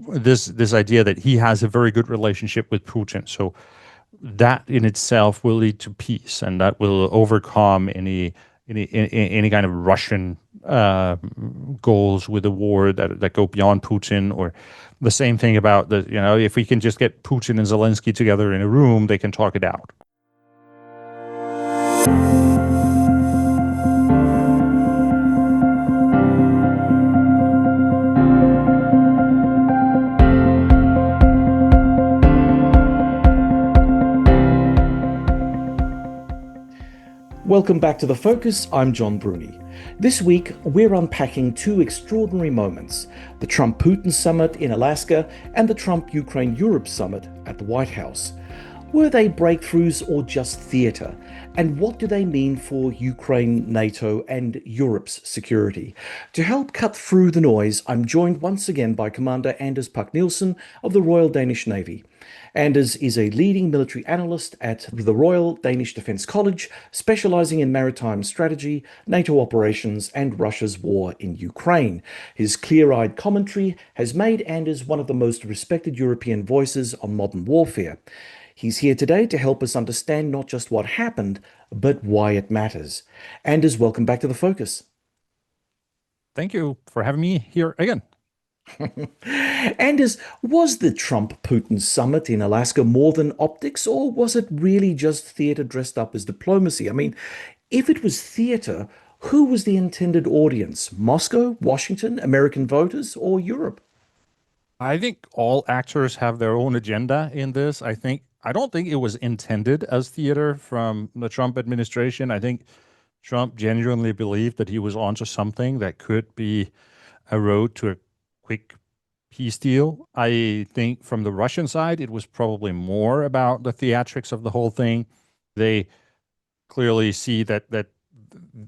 this idea that he has a very good relationship with Putin. So that in itself will lead to peace, and that will overcome any kind of Russian goals with the war that go beyond Putin. Or the same thing about if we can just get Putin and Zelensky together in a room, they can talk it out. Welcome back to The Focus. I'm John Bruni. This week, we're unpacking two extraordinary moments: the Trump-Putin summit in Alaska and the Trump-Ukraine-Europe summit at the White House. Were they breakthroughs or just theatre? And what do they mean for Ukraine, NATO, and Europe's security? To help cut through the noise, I'm joined once again by Commander Anders Puck Nielsen of the Royal Danish Navy. Anders is a leading military analyst at the Royal Danish Defence College, specialising in maritime strategy, NATO operations, and Russia's war in Ukraine. His clear-eyed commentary has made Anders one of the most respected European voices on modern warfare. He's here today to help us understand not just what happened, but why it matters. Anders, welcome back to The Focus. Thank you for having me here again. Anders, was the Trump-Putin summit in Alaska more than optics, or was it really just theatre dressed up as diplomacy? I mean, if it was theatre, who was the intended audience? Moscow, Washington, American voters, or Europe? I think all actors have their own agenda in this. I don't think it was intended as theater from the Trump administration. I think Trump genuinely believed that he was onto something that could be a road to a quick peace deal. I think from the Russian side, it was probably more about the theatrics of the whole thing. They clearly see that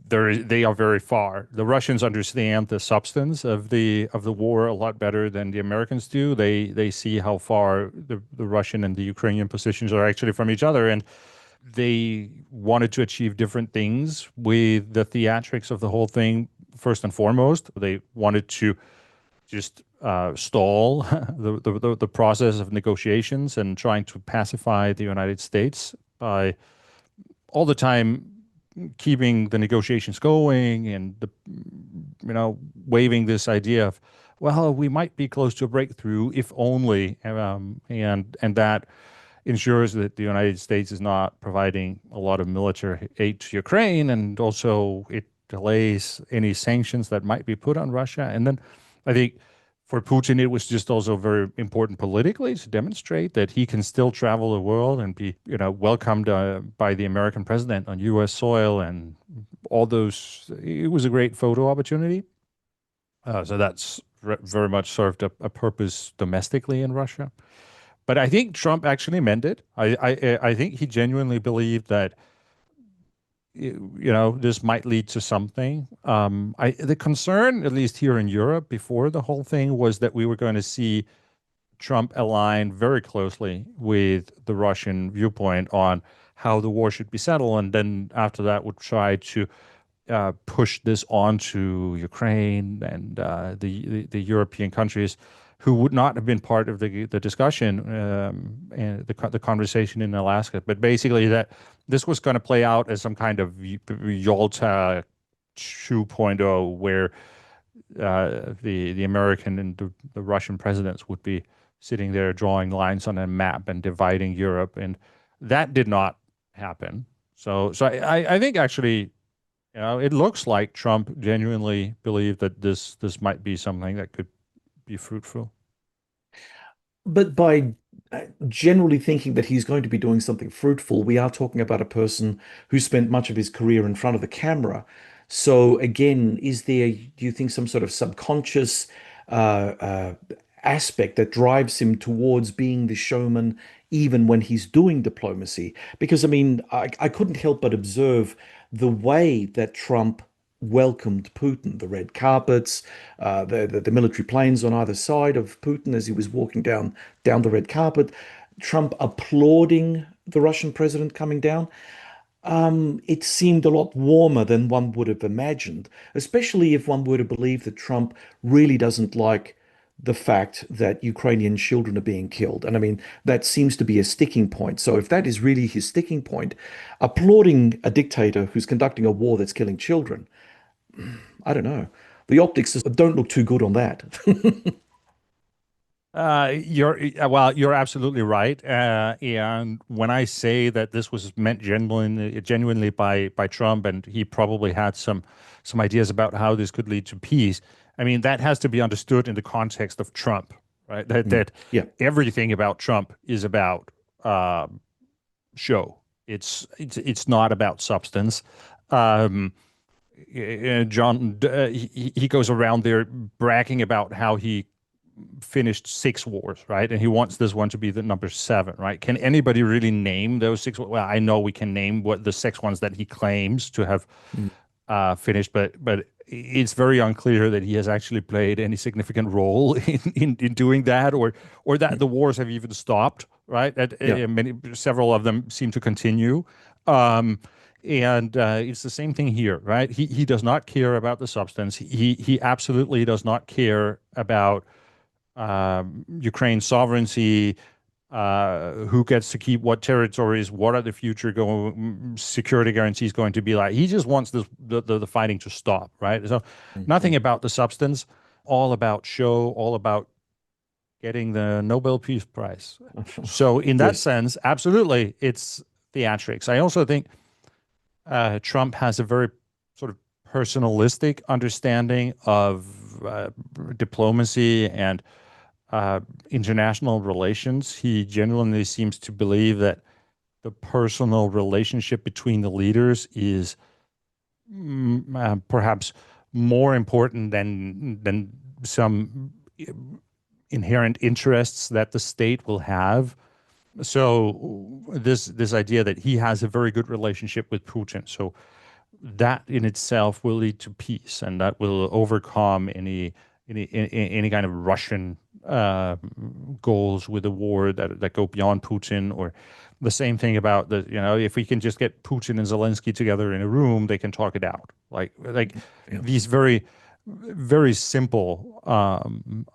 they are very far. The Russians understand the substance of the war a lot better than the Americans do. They see how far the Russian and the Ukrainian positions are actually from each other, and they wanted to achieve different things with the theatrics of the whole thing. First and foremost, they wanted to just stall the process of negotiations and trying to pacify the United States by all the time keeping the negotiations going and waving this idea of, well, we might be close to a breakthrough if only, and that ensures that the United States is not providing a lot of military aid to Ukraine, and also it delays any sanctions that might be put on Russia. And then I think for Putin, it was just also very important politically to demonstrate that he can still travel the world and be, welcomed by the American president on U.S. soil and all those. It was a great photo opportunity. So that's very much served a purpose domestically in Russia. But I think Trump actually meant it. I think he genuinely believed that this might lead to something. The concern, at least here in Europe, before the whole thing, was that we were going to see Trump align very closely with the Russian viewpoint on how the war should be settled, and then after that would try to push this onto Ukraine and the European countries who would not have been part of the discussion and the conversation in Alaska. But basically that this was going to play out as some kind of Yalta 2.0, where the American and the Russian presidents would be sitting there drawing lines on a map and dividing Europe. And that did not happen. So I think actually, it looks like Trump genuinely believed that this might be something that could be fruitful. But by generally thinking that he's going to be doing something fruitful, we are talking about a person who spent much of his career in front of the camera. So again, is there, do you think, some sort of subconscious aspect that drives him towards being the showman even when he's doing diplomacy? Because I mean, I couldn't help but observe the way that Trump welcomed Putin, the red carpets, the military planes on either side of Putin as he was walking down the red carpet, Trump applauding the Russian president coming down. It seemed a lot warmer than one would have imagined, especially if one were to believe that Trump really doesn't like the fact that Ukrainian children are being killed. And I mean, that seems to be a sticking point. So if that is really his sticking point, applauding a dictator who's conducting a war that's killing children, I don't know. The optics don't look too good on that. You're absolutely right. And when I say that this was meant genuinely by Trump, and he probably had some ideas about how this could lead to peace, I mean, that has to be understood in the context of Trump, right? Mm. That Yeah. everything about Trump is about show. It's not about substance. Um, John, he goes around there bragging about how he finished 6 wars, right? And he wants this one to be the number 7, right? Can anybody really name those 6? Well, I know we can name what the 6 ones that he claims to have Mm. finished, but it's very unclear that he has actually played any significant role in doing that, or that Mm. the wars have even stopped, right? That Yeah. several of them seem to continue. Um, and it's the same thing here, right? He does not care about the substance. He absolutely does not care about Ukraine's sovereignty, who gets to keep what territories, what are the future security guarantees going to be like. He just wants the fighting to stop, right? So nothing Mm. about the substance, all about show, all about getting the Nobel Peace Prize. So in that Yes. sense, absolutely, it's theatrics. I also think Trump has a very sort of personalistic understanding of diplomacy and uh, international relations. He genuinely seems to believe that the personal relationship between the leaders is perhaps more important than some inherent interests that the state will have. So this idea that he has a very good relationship with Putin, so that in itself will lead to peace, and that will overcome any kind of Russian uh, goals with the war that go beyond Putin, or the same thing about if we can just get Putin and Zelensky together in a room, they can talk it out. Like Yeah. these very simple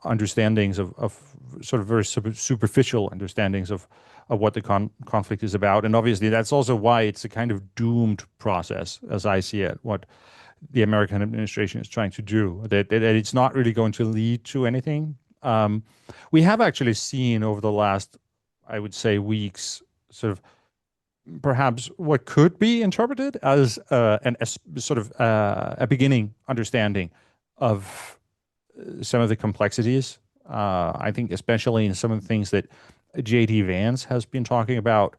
understandings of sort of very superficial understandings of what the conflict is about. And obviously, that's also why it's a kind of doomed process, as I see it, what the American administration is trying to do, that it's not really going to lead to anything. We have actually seen over the last, I would say, weeks, sort of perhaps what could be interpreted as sort of a beginning understanding of some of the complexities. I think especially in some of the things that J.D. Vance has been talking about,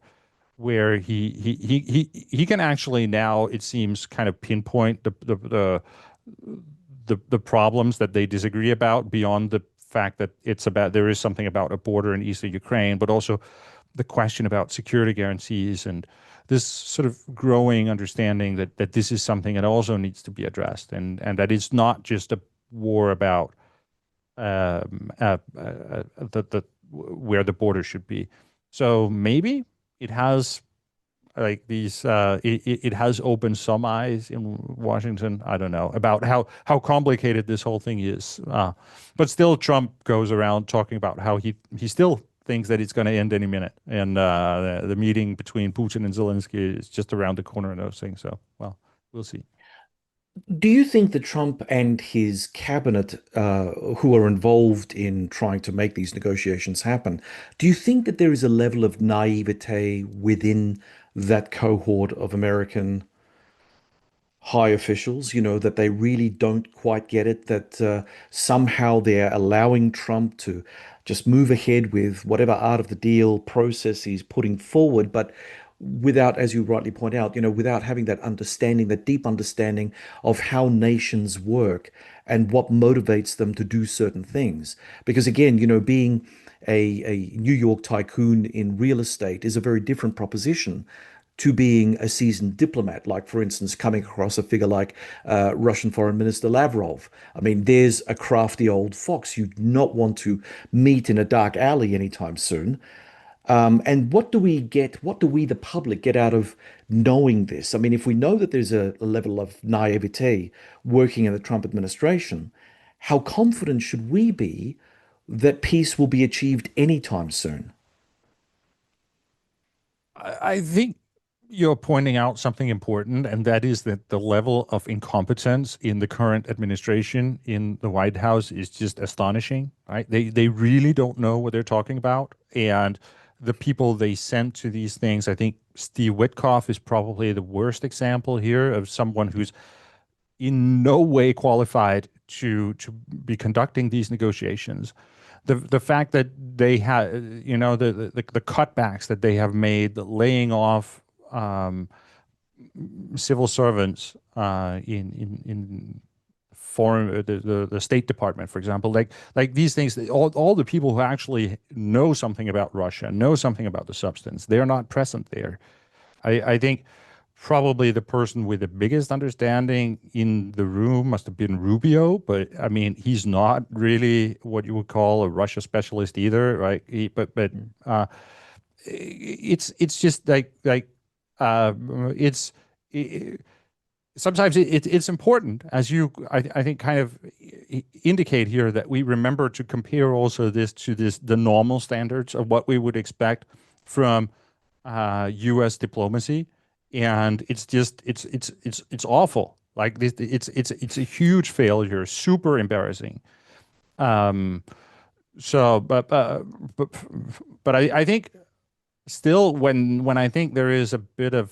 where he can actually now, it seems, kind of pinpoint the problems that they disagree about, beyond the fact that there is something about a border in eastern Ukraine, but also the question about security guarantees, and this sort of growing understanding that this is something that also needs to be addressed, and that it's not just a war about where the border should be. So maybe it has like these it has opened some eyes in Washington. I don't know about how complicated this whole thing is, but still Trump goes around talking about how he still thinks that it's going to end any minute, and the meeting between Putin and Zelensky is just around the corner and those things. So well, we'll see. Do you think that Trump and his cabinet, who are involved in trying to make these negotiations happen, do you think that there is a level of naivete within that cohort of American high officials, that they really don't quite get it, that somehow they're allowing Trump to just move ahead with whatever art of the deal process he's putting forward, but without, as you rightly point out, without having that understanding, that deep understanding of how nations work and what motivates them to do certain things. Because again, being a New York tycoon in real estate is a very different proposition to being a seasoned diplomat, like, for instance, coming across a figure like Russian Foreign Minister Lavrov. I mean, there's a crafty old fox you'd not want to meet in a dark alley anytime soon. And what do we get? What do we, the public, get out of knowing this? I mean, if we know that there's a level of naivete working in the Trump administration, how confident should we be that peace will be achieved anytime soon? I think you're pointing out something important, and that is that the level of incompetence in the current administration in the White House is just astonishing, right? They really don't know what they're talking about. And the people they sent to these things, I think Steve Witkoff is probably the worst example here of someone who's in no way qualified to be conducting these negotiations. The fact that they had, the cutbacks that they have made, the laying off civil servants in foreign the State Department, for example, like these things, all the people who actually know something about Russia, know something about the substance, they're not present there. I think probably the person with the biggest understanding in the room must have been Rubio, but I mean, he's not really what you would call a Russia specialist either, right? It's just uh, it's it, sometimes it's important, as I think kind of indicate here, that we remember to compare also this to the normal standards of what we would expect from U.S. diplomacy, and it's just it's awful. Like this, it's a huge failure, super embarrassing. Um, so, but I think still, when I think there is a bit of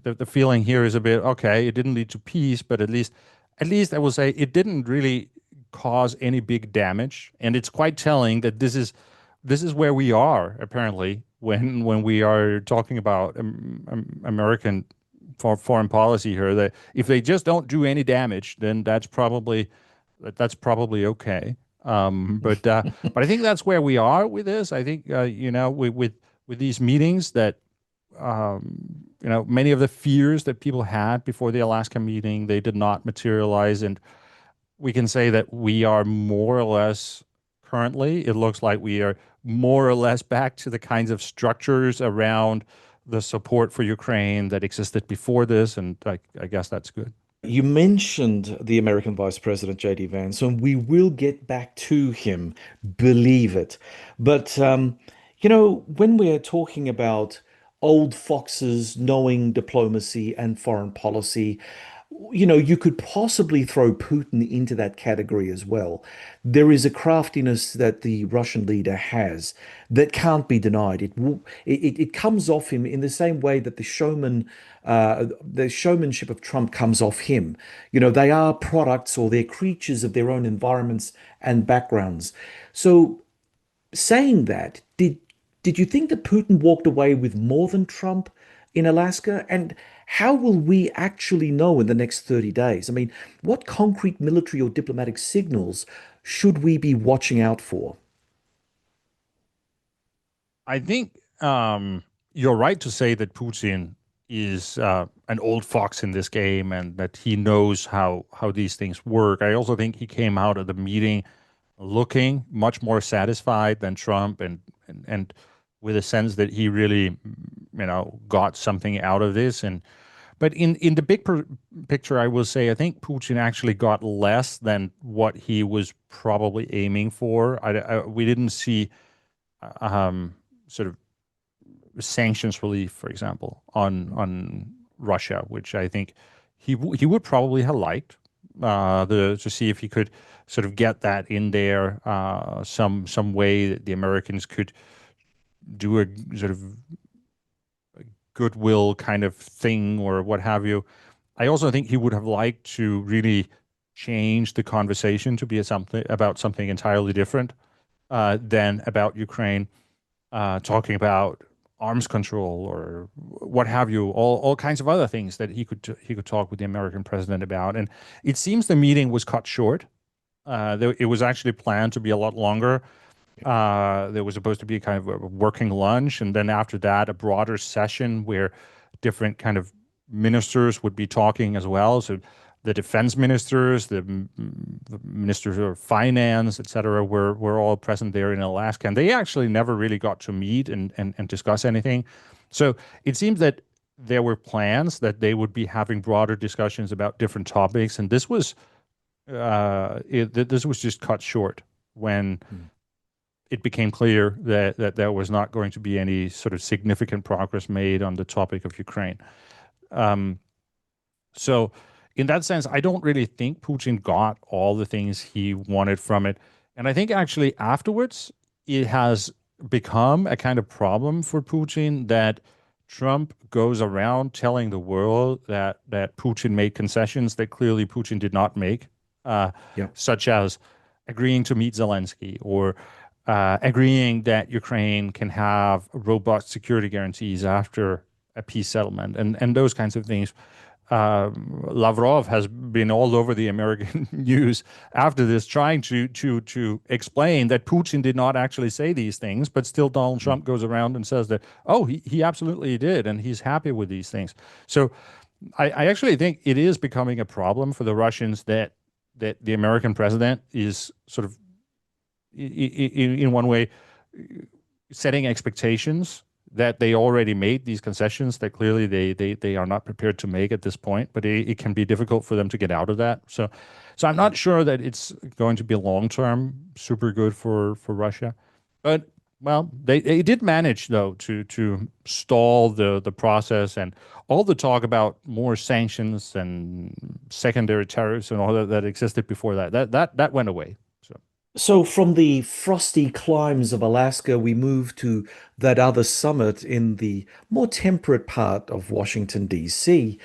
the feeling here is a bit okay. It didn't lead to peace, but at least I will say it didn't really cause any big damage, and it's quite telling that this is where we are apparently when we are talking about American foreign policy here. That if they just don't do any damage, then that's probably okay. But I think that's where we are with this. I think with these meetings that many of the fears that people had before the Alaska meeting, they did not materialize, and we can say that we are more or less currently, it looks like we are more or less back to the kinds of structures around the support for Ukraine that existed before this, and I guess that's good. You mentioned the American Vice President J.D. Vance, and we will get back to him, believe it. But, when we're talking about old foxes knowing diplomacy and foreign policy, you could possibly throw Putin into that category as well. There is a craftiness that the Russian leader has that can't be denied. It comes off him in the same way that the showmanship of Trump comes off him. They are products or they're creatures of their own environments and backgrounds. So saying that, did you think that Putin walked away with more than Trump in Alaska? And how will we actually know in the next 30 days? I mean, what concrete military or diplomatic signals should we be watching out for? I think you're right to say that Putin is an old fox in this game and that he knows how these things work. I also think he came out of the meeting looking much more satisfied than Trump, and with a sense that he really got something out of this. And but in the big picture, I will say I think Putin actually got less than what he was probably aiming for. We didn't see sort of sanctions relief, for example, on Russia, which I think he would probably have liked to see if he could sort of get that in there some way that the Americans could do a sort of goodwill kind of thing or what have you. I also think he would have liked to really change the conversation to be something entirely different than about Ukraine, talking about arms control or what have you, all kinds of other things that he could talk with the American president about. And it seems the meeting was cut short. It was actually planned to be a lot longer. There was supposed to be kind of a working lunch, and then after that, a broader session where different kind of ministers would be talking as well. So the defense ministers, the ministers of finance, et cetera, were all present there in Alaska, and they actually never really got to meet and discuss anything. So it seems that there were plans that they would be having broader discussions about different topics, and this was just cut short when Mm. it became clear that there was not going to be any sort of significant progress made on the topic of Ukraine. Um, so, in that sense, I don't really think Putin got all the things he wanted from it. And I think actually afterwards, it has become a kind of problem for Putin that Trump goes around telling the world that Putin made concessions that clearly Putin did not make, uh, Yeah. such as agreeing to meet Zelensky or agreeing that Ukraine can have robust security guarantees after a peace settlement and those kinds of things. Lavrov has been all over the American news after this, trying to explain that Putin did not actually say these things, but still Donald Mm. Trump goes around and says that, oh, he absolutely did, and he's happy with these things. So I actually think it is becoming a problem for the Russians that the American president is sort of in one way setting expectations that they already made these concessions that clearly they are not prepared to make at this point, but it can be difficult for them to get out of that. So I'm not sure that it's going to be long term super good for Russia, but well, they did manage though to stall the process and all the talk about more sanctions and secondary tariffs and all that existed before that went away. So. So from the frosty climes of Alaska, we move to that other summit in the more temperate part of Washington, D.C.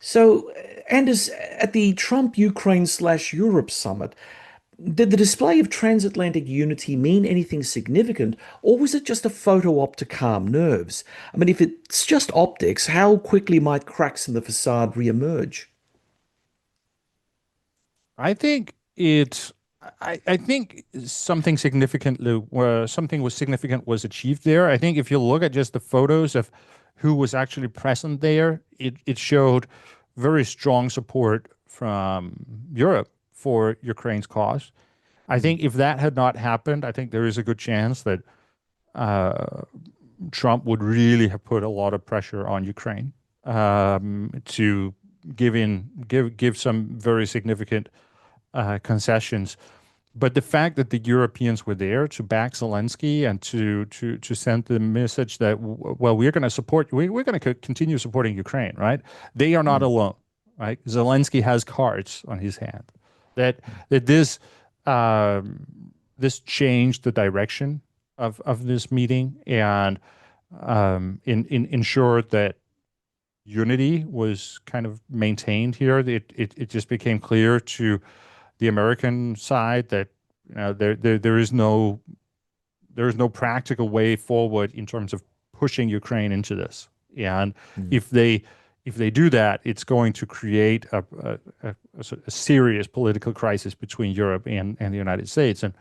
So, Anders, at the Trump Ukraine slash Europe summit, did the display of transatlantic unity mean anything significant, or was it just a photo op to calm nerves? I mean, if it's just optics, how quickly might cracks in the facade reemerge? I think it. I think something was significant was achieved there. I think if you look at just the photos of who was actually present there, it showed very strong support from Europe for Ukraine's cause. I Mm. think if that had not happened, I think there is a good chance that uh, Trump would really have put a lot of pressure on Ukraine to give some very significant concessions. But the fact that the Europeans were there to back Zelensky and to send the message that well, we're going to support, we're going to continue supporting Ukraine, right? They are not Mm. alone, right? Zelensky has cards on his hand. That this changed the direction of this meeting and ensured that unity was kind of maintained here. It just became clear to the American side that there is no practical way forward in terms of pushing Ukraine into this. And Mm. if they if they do that, it's going to create a serious political crisis between Europe and the United States. And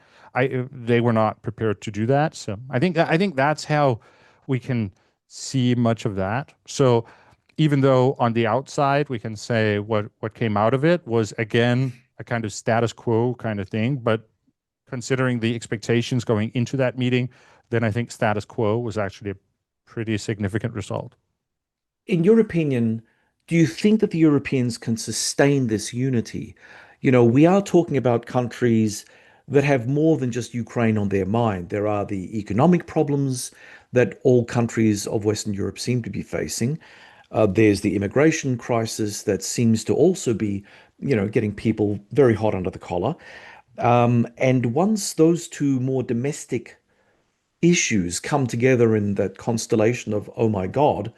they were not prepared to do that. So I think that's how we can see much of that. So even though on the outside we can say what came out of it was again a kind of status quo kind of thing, but considering the expectations going into that meeting, then I think status quo was actually a pretty significant result. In your opinion, do you think that the Europeans can sustain this unity? You know, we are talking about countries that have more than just Ukraine on their mind. There are the economic problems that all countries of Western Europe seem to be facing. There's the immigration crisis that seems to also be, getting people very hot under the collar. And once those two more domestic issues come together in that constellation of, oh my God,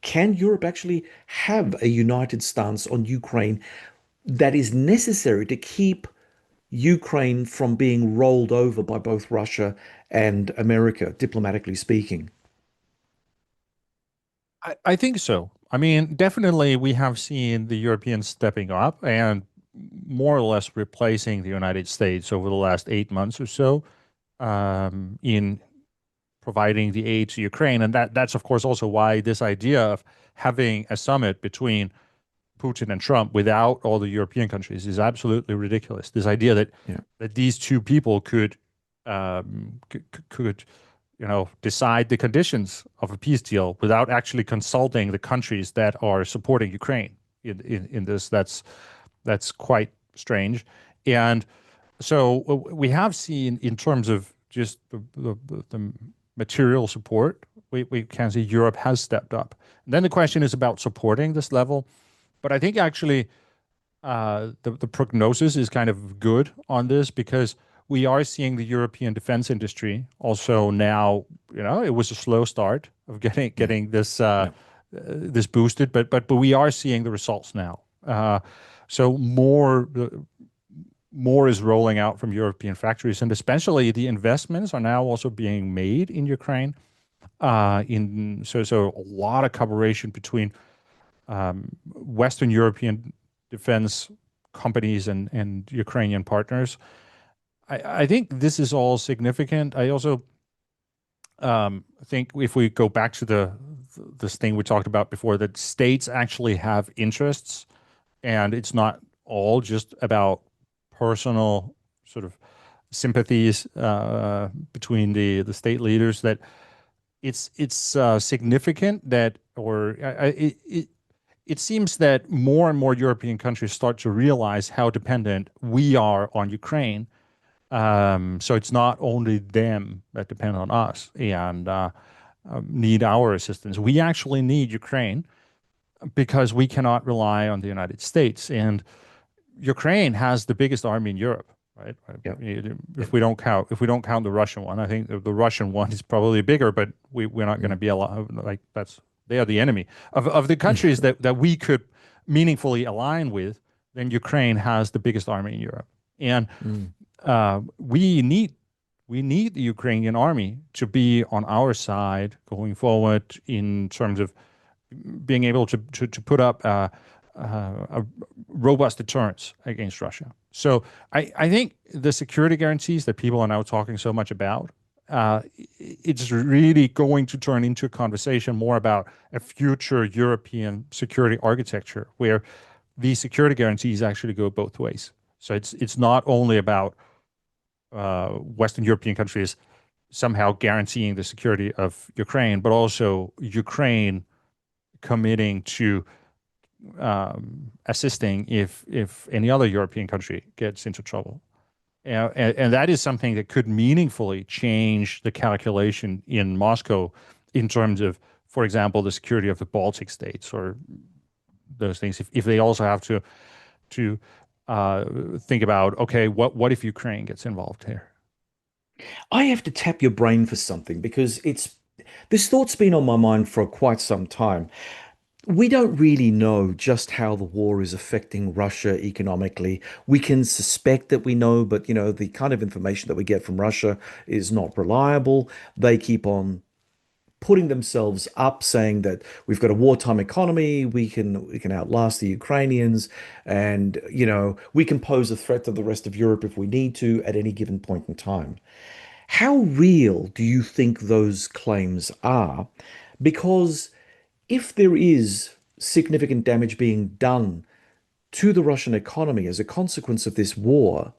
can Europe actually have a united stance on Ukraine that is necessary to keep Ukraine from being rolled over by both Russia and America, diplomatically speaking? I think so. I mean, definitely we have seen the Europeans stepping up and more or less replacing the United States over the last 8 months or so in providing the aid to Ukraine. And that's of course also why this idea of having a summit between Putin and Trump without all the European countries is absolutely ridiculous. This idea that Yeah. these two people could decide the conditions of a peace deal without actually consulting the countries that are supporting Ukraine in this. That's quite strange. And So we have seen in terms of just the material support, we can see Europe has stepped up. And then the question is about supporting this level. But I think actually the prognosis is kind of good on this because we are seeing the European defense industry also now, it was a slow start of getting this Yeah. this boosted, but we are seeing the results now. So more is rolling out from European factories, and especially the investments are now also being made in Ukraine. So a lot of cooperation between Western European defense companies and Ukrainian partners. I think this is all significant. I also think if we go back to this thing we talked about before, that states actually have interests, and it's not all just about personal sort of sympathies between the state leaders. That it's significant that, or it seems that more and more European countries start to realize how dependent we are on Ukraine. So it's not only them that depend on us and need our assistance. We actually need Ukraine because we cannot rely on the United States. And Ukraine has the biggest army in Europe, right? Yeah. If we don't count the Russian one, I think the Russian one is probably bigger, but we're not going to be like they are the enemy of the countries that we could meaningfully align with. Then Ukraine has the biggest army in Europe, and we need the Ukrainian army to be on our side going forward in terms of being able to put up a robust deterrence against Russia. So I think the security guarantees that people are now talking so much about, it's really going to turn into a conversation more about a future European security architecture where these security guarantees actually go both ways. So it's not only about Western European countries somehow guaranteeing the security of Ukraine, but also Ukraine committing to assisting if any other European country gets into trouble. And that is something that could meaningfully change the calculation in Moscow in terms of, for example, the security of the Baltic states or those things. If they also have to think about, okay, what if Ukraine gets involved here? I have to tap your brain for something because this thought's been on my mind for quite some time. We don't really know just how the war is affecting Russia economically. We can suspect that we know, but the kind of information that we get from Russia is not reliable. They keep on putting themselves up, saying that we've got a wartime economy, we can outlast the Ukrainians, and we can pose a threat to the rest of Europe if we need to at any given point in time. How real do you think those claims are? Because if there is significant damage being done to the Russian economy as a consequence of this war,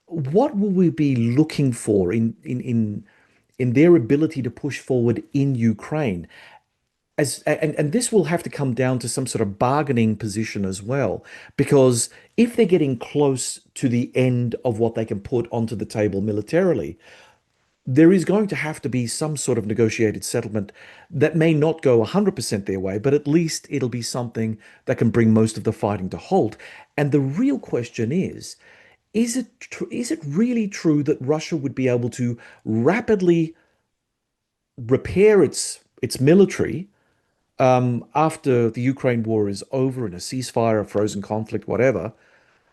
what will we be looking for in their ability to push forward in Ukraine? And this will have to come down to some sort of bargaining position as well, because if they're getting close to the end of what they can put onto the table militarily, there is going to have to be some sort of negotiated settlement that may not go 100% their way, but at least it'll be something that can bring most of the fighting to halt. And the real question is it really true that Russia would be able to rapidly repair its military after the Ukraine war is over and a ceasefire, a frozen conflict, whatever,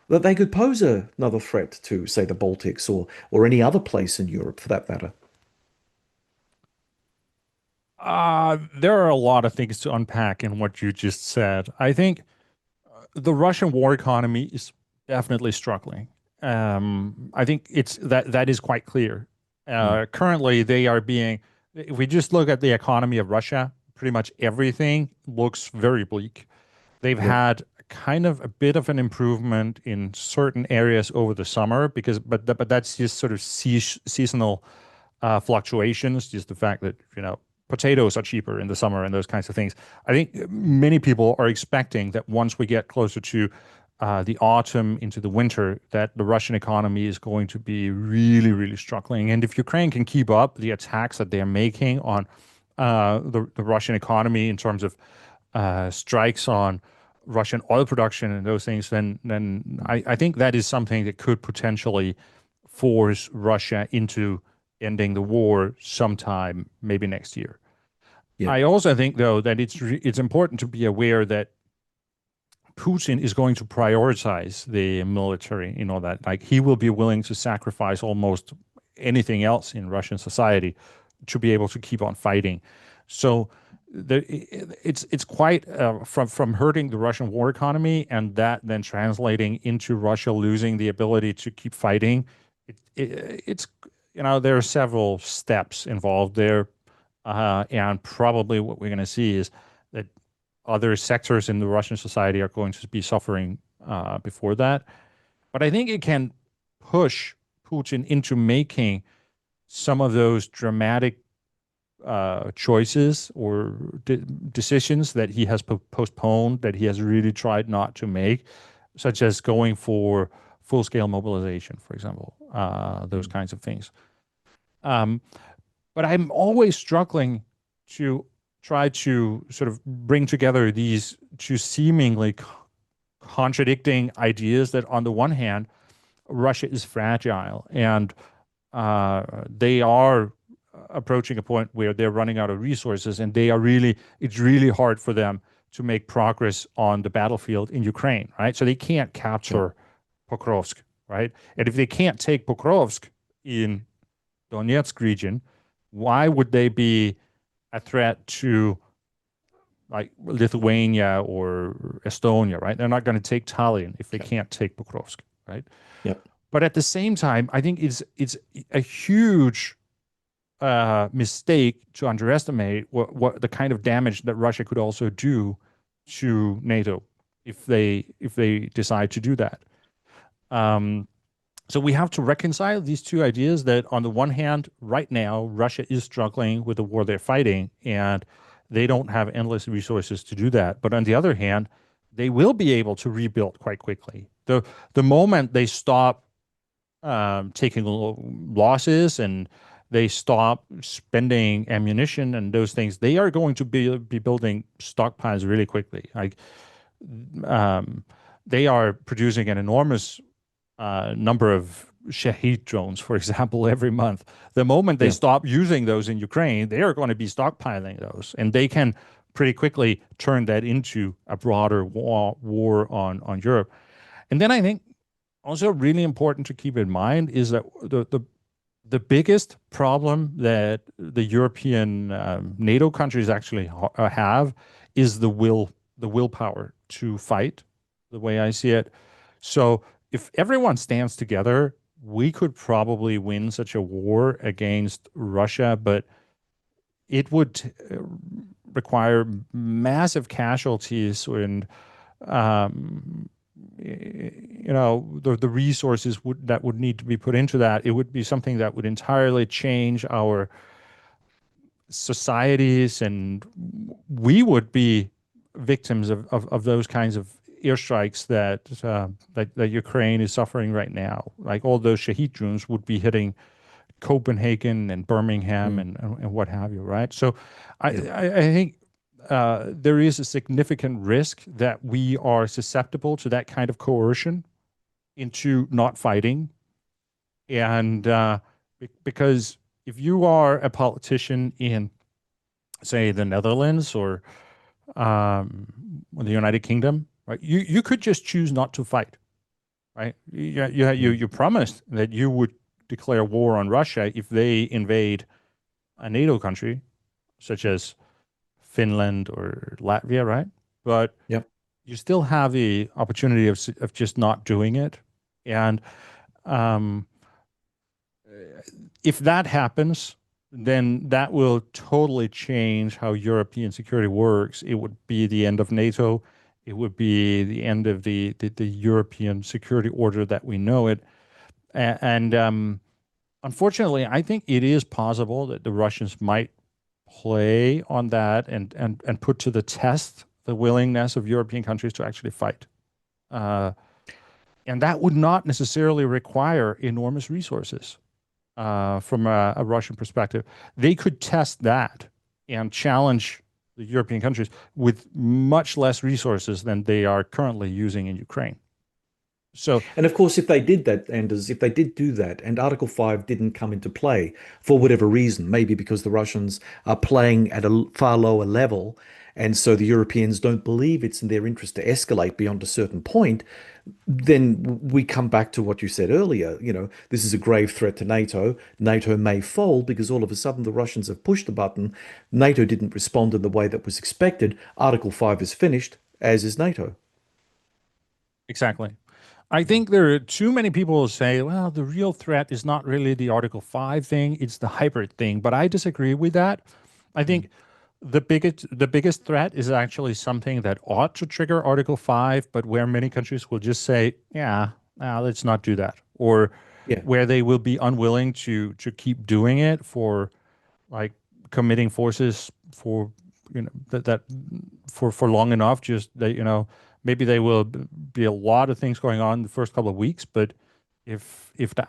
that they could pose another threat to, say, the Baltics or any other place in Europe for that matter? There are a lot of things to unpack in what you just said. I think the Russian war economy is definitely struggling. I think that is quite clear. Mm, Currently, they are being. If we just look at the economy of Russia, pretty much everything looks very bleak. They've yeah. had kind of a bit of an improvement in certain areas over the summer but that's just sort of seasonal fluctuations. Just the fact that potatoes are cheaper in the summer and those kinds of things. I think many people are expecting that once we get closer to the autumn into the winter that the Russian economy is going to be really, really struggling. And if Ukraine can keep up the attacks that they're making on the Russian economy in terms of strikes on Russian oil production and those things, then I think that is something that could potentially force Russia into ending the war sometime, maybe next year. Yeah. I also think, though, that it's important to be aware that Putin is going to prioritize the military, that like he will be willing to sacrifice almost anything else in Russian society to be able to keep on fighting. So it's quite from hurting the Russian war economy and that then translating into Russia losing the ability to keep fighting. It's there are several steps involved there, and probably what we're going to see is that other sectors in the Russian society are going to be suffering before that. But I think it can push Putin into making some of those dramatic choices or decisions that he has postponed, that he has really tried not to make, such as going for full-scale mobilization, for example, those kinds of things. But I'm always struggling to try to sort of bring together these two seemingly contradicting ideas that on the one hand, Russia is fragile and they are approaching a point where they're running out of resources and it's really hard for them to make progress on the battlefield in Ukraine, right? So they can't capture Pokrovsk, right? And if they can't take Pokrovsk in Donetsk region, why would they be a threat to like Lithuania or Estonia, right? They're not going to take Tallinn if they can't take Pokrovsk, right? Yep. But at the same time, I think it's a huge mistake to underestimate what the kind of damage that Russia could also do to NATO if they decide to do that. So we have to reconcile these two ideas that on the one hand, right now, Russia is struggling with the war they're fighting and they don't have endless resources to do that. But on the other hand, they will be able to rebuild quite quickly. The moment they stop taking losses and they stop spending ammunition and those things, they are going to be building stockpiles really quickly. Like they are producing an enormous number of Shahed drones, for example, every month. The moment they stop using those in Ukraine, they are going to be stockpiling those, and they can pretty quickly turn that into a broader war on Europe. And then I think also really important to keep in mind is that the biggest problem that the European NATO countries actually have is the willpower to fight, the way I see it. So if everyone stands together, we could probably win such a war against Russia, but it would require massive casualties and the resources that would need to be put into that. It would be something that would entirely change our societies, and we would be victims of those kinds of airstrikes that Ukraine is suffering right now. Like all those Shahed drones would be hitting Copenhagen and Birmingham and what have you, right? So I think there is a significant risk that we are susceptible to that kind of coercion into not fighting. And because if you are a politician in, say, the Netherlands or the United Kingdom, right, you could just choose not to fight, right? You promised that you would declare war on Russia if they invade a NATO country, such as Finland or Latvia, right? But you still have the opportunity of just not doing it. And if that happens, then that will totally change how European security works. It would be the end of NATO. It would be the end of the European security order that we know it. And unfortunately, I think it is possible that the Russians might play on that and put to the test the willingness of European countries to actually fight. And that would not necessarily require enormous resources from a Russian perspective. They could test that and challenge the European countries with much less resources than they are currently using in Ukraine. So, And of course, if they did that, Anders, if they did do that, and Article 5 didn't come into play for whatever reason, maybe because the Russians are playing at a far lower level, and so the Europeans don't believe it's in their interest to escalate beyond a certain point, then we come back to what you said earlier. This is a grave threat to NATO. NATO may fall because all of a sudden the Russians have pushed the button. NATO didn't respond in the way that was expected. Article 5 is finished, as is NATO. exactly. I think there are too many people who say, well, the real threat is not really the Article 5 thing, it's the hybrid thing. But I disagree with that. I think the biggest threat is actually something that ought to trigger Article 5, but where many countries will just say, yeah, let's not do that. Or Yeah. where they will be unwilling to keep doing it for like committing forces for that for long enough. Just that maybe they will be a lot of things going on the first couple of weeks, but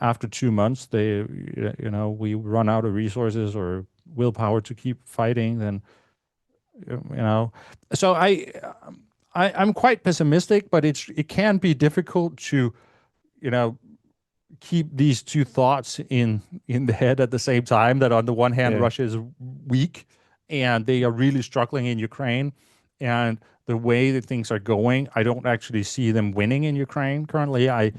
after 2 months we run out of resources or willpower to keep fighting, then you know. So I'm quite pessimistic, but it can be difficult to you know keep these two thoughts in the head at the same time, that on the one hand Yeah. Russia is weak and they are really struggling in Ukraine, and the way that things are going, I don't actually see them winning in Ukraine currently. I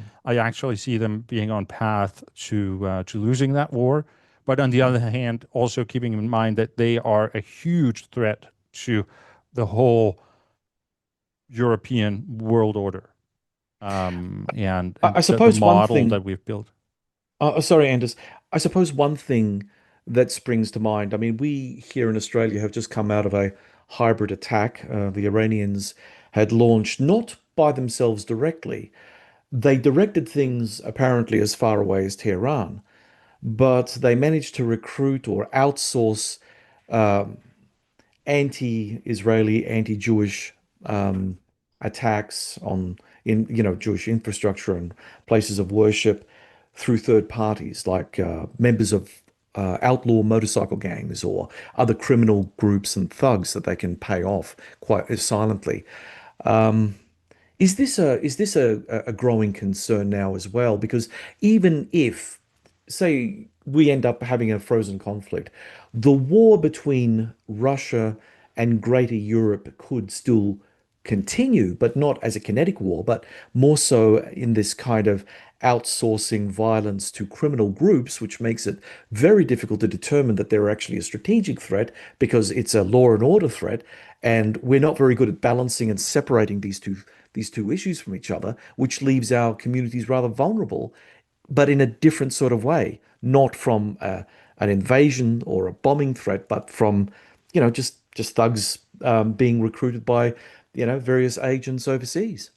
actually see them being on path to losing that war. But on the other hand, also keeping in mind that they are a huge threat to the whole European world order, and I the suppose one model thing. that we've built. Sorry, Anders. I suppose one thing that springs to mind. I mean, we here in Australia have just come out of a hybrid attack. The Iranians had launched not by themselves directly. They directed things apparently as far away as Tehran, but they managed to recruit or outsource anti-Israeli, anti-Jewish um, attacks on in Jewish infrastructure and places of worship through third parties like members of outlaw motorcycle gangs or other criminal groups and thugs that they can pay off quite silently. Is this a growing concern now as well? Because even if, say, we end up having a frozen conflict, the war between Russia and Greater Europe could still continue, but not as a kinetic war, but more so in this kind of outsourcing violence to criminal groups, which makes it very difficult to determine that they're actually a strategic threat because it's a law and order threat. And we're not very good at balancing and separating these two issues from each other, which leaves our communities rather vulnerable, but in a different sort of way, not from an invasion or a bombing threat, but from, just thugs being recruited by, various agents overseas.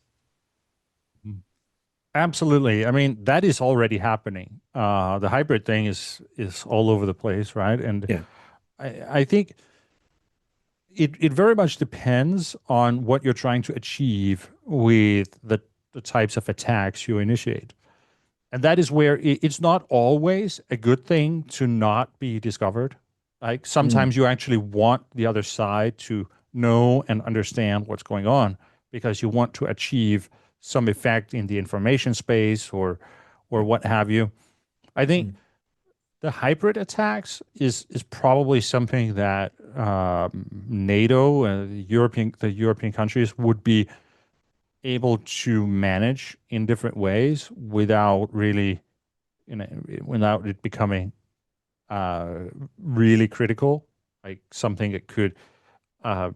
Absolutely. I mean, that is already happening. The hybrid thing is all over the place, right? And Yeah. I think it very much depends on what you're trying to achieve with the types of attacks you initiate. And that is where it's not always a good thing to not be discovered. Like Mm, sometimes you actually want the other side to know and understand what's going on because you want to achieve some effect in the information space or what have you. I think mm, the hybrid attacks is probably something that NATO and the European countries would be able to manage in different ways without really without it becoming uh, really critical, like something that could uh,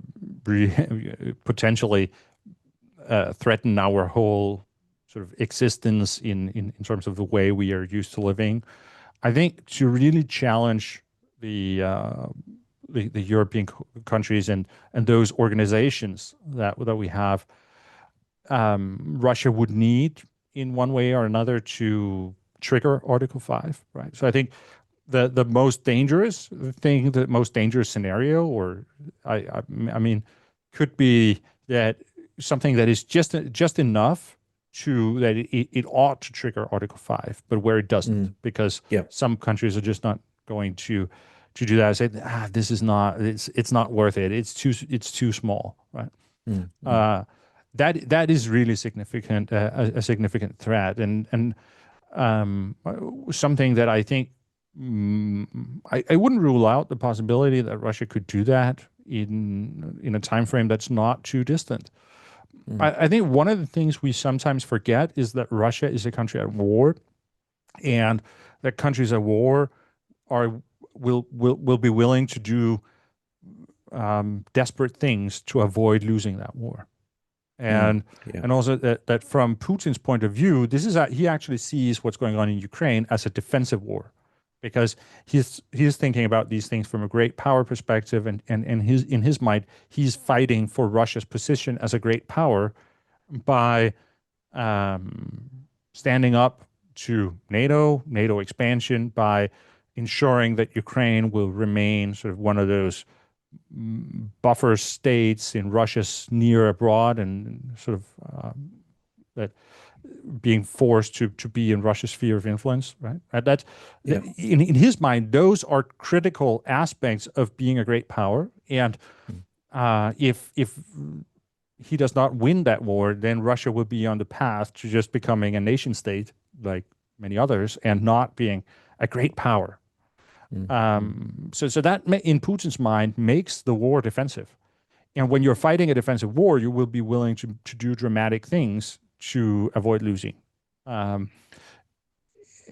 potentially threaten our whole sort of existence in terms of the way we are used to living. I think to really challenge the the European countries and those organizations that we have, Russia would need in one way or another to trigger Article 5, right? So I think the most dangerous thing, the most dangerous scenario, or I mean, could be that something that is just enough that it ought to trigger Article 5, but where it doesn't, because Yeah. some countries are just not going to do that. Say, this is not, it's not worth it. It's too small, right? That is really significant, a significant threat, and something that I think I wouldn't rule out the possibility that Russia could do that in a time frame that's not too distant. I think one of the things we sometimes forget is that Russia is a country at war, and that countries at war will be willing to do desperate things to avoid losing that war. And Yeah. and also that from Putin's point of view, he actually sees what's going on in Ukraine as a defensive war, because he's thinking about these things from a great power perspective, and in his mind, he's fighting for Russia's position as a great power by standing up to NATO expansion, by ensuring that Ukraine will remain sort of one of those buffer states in Russia's near abroad, and sort of that being forced to be in Russia's sphere of influence, right? That's Yeah. in his mind, those are critical aspects of being a great power. And if he does not win that war, then Russia will be on the path to just becoming a nation state like many others and not being a great power. So that in Putin's mind makes the war defensive. And when you're fighting a defensive war, you will be willing to do dramatic things to avoid losing.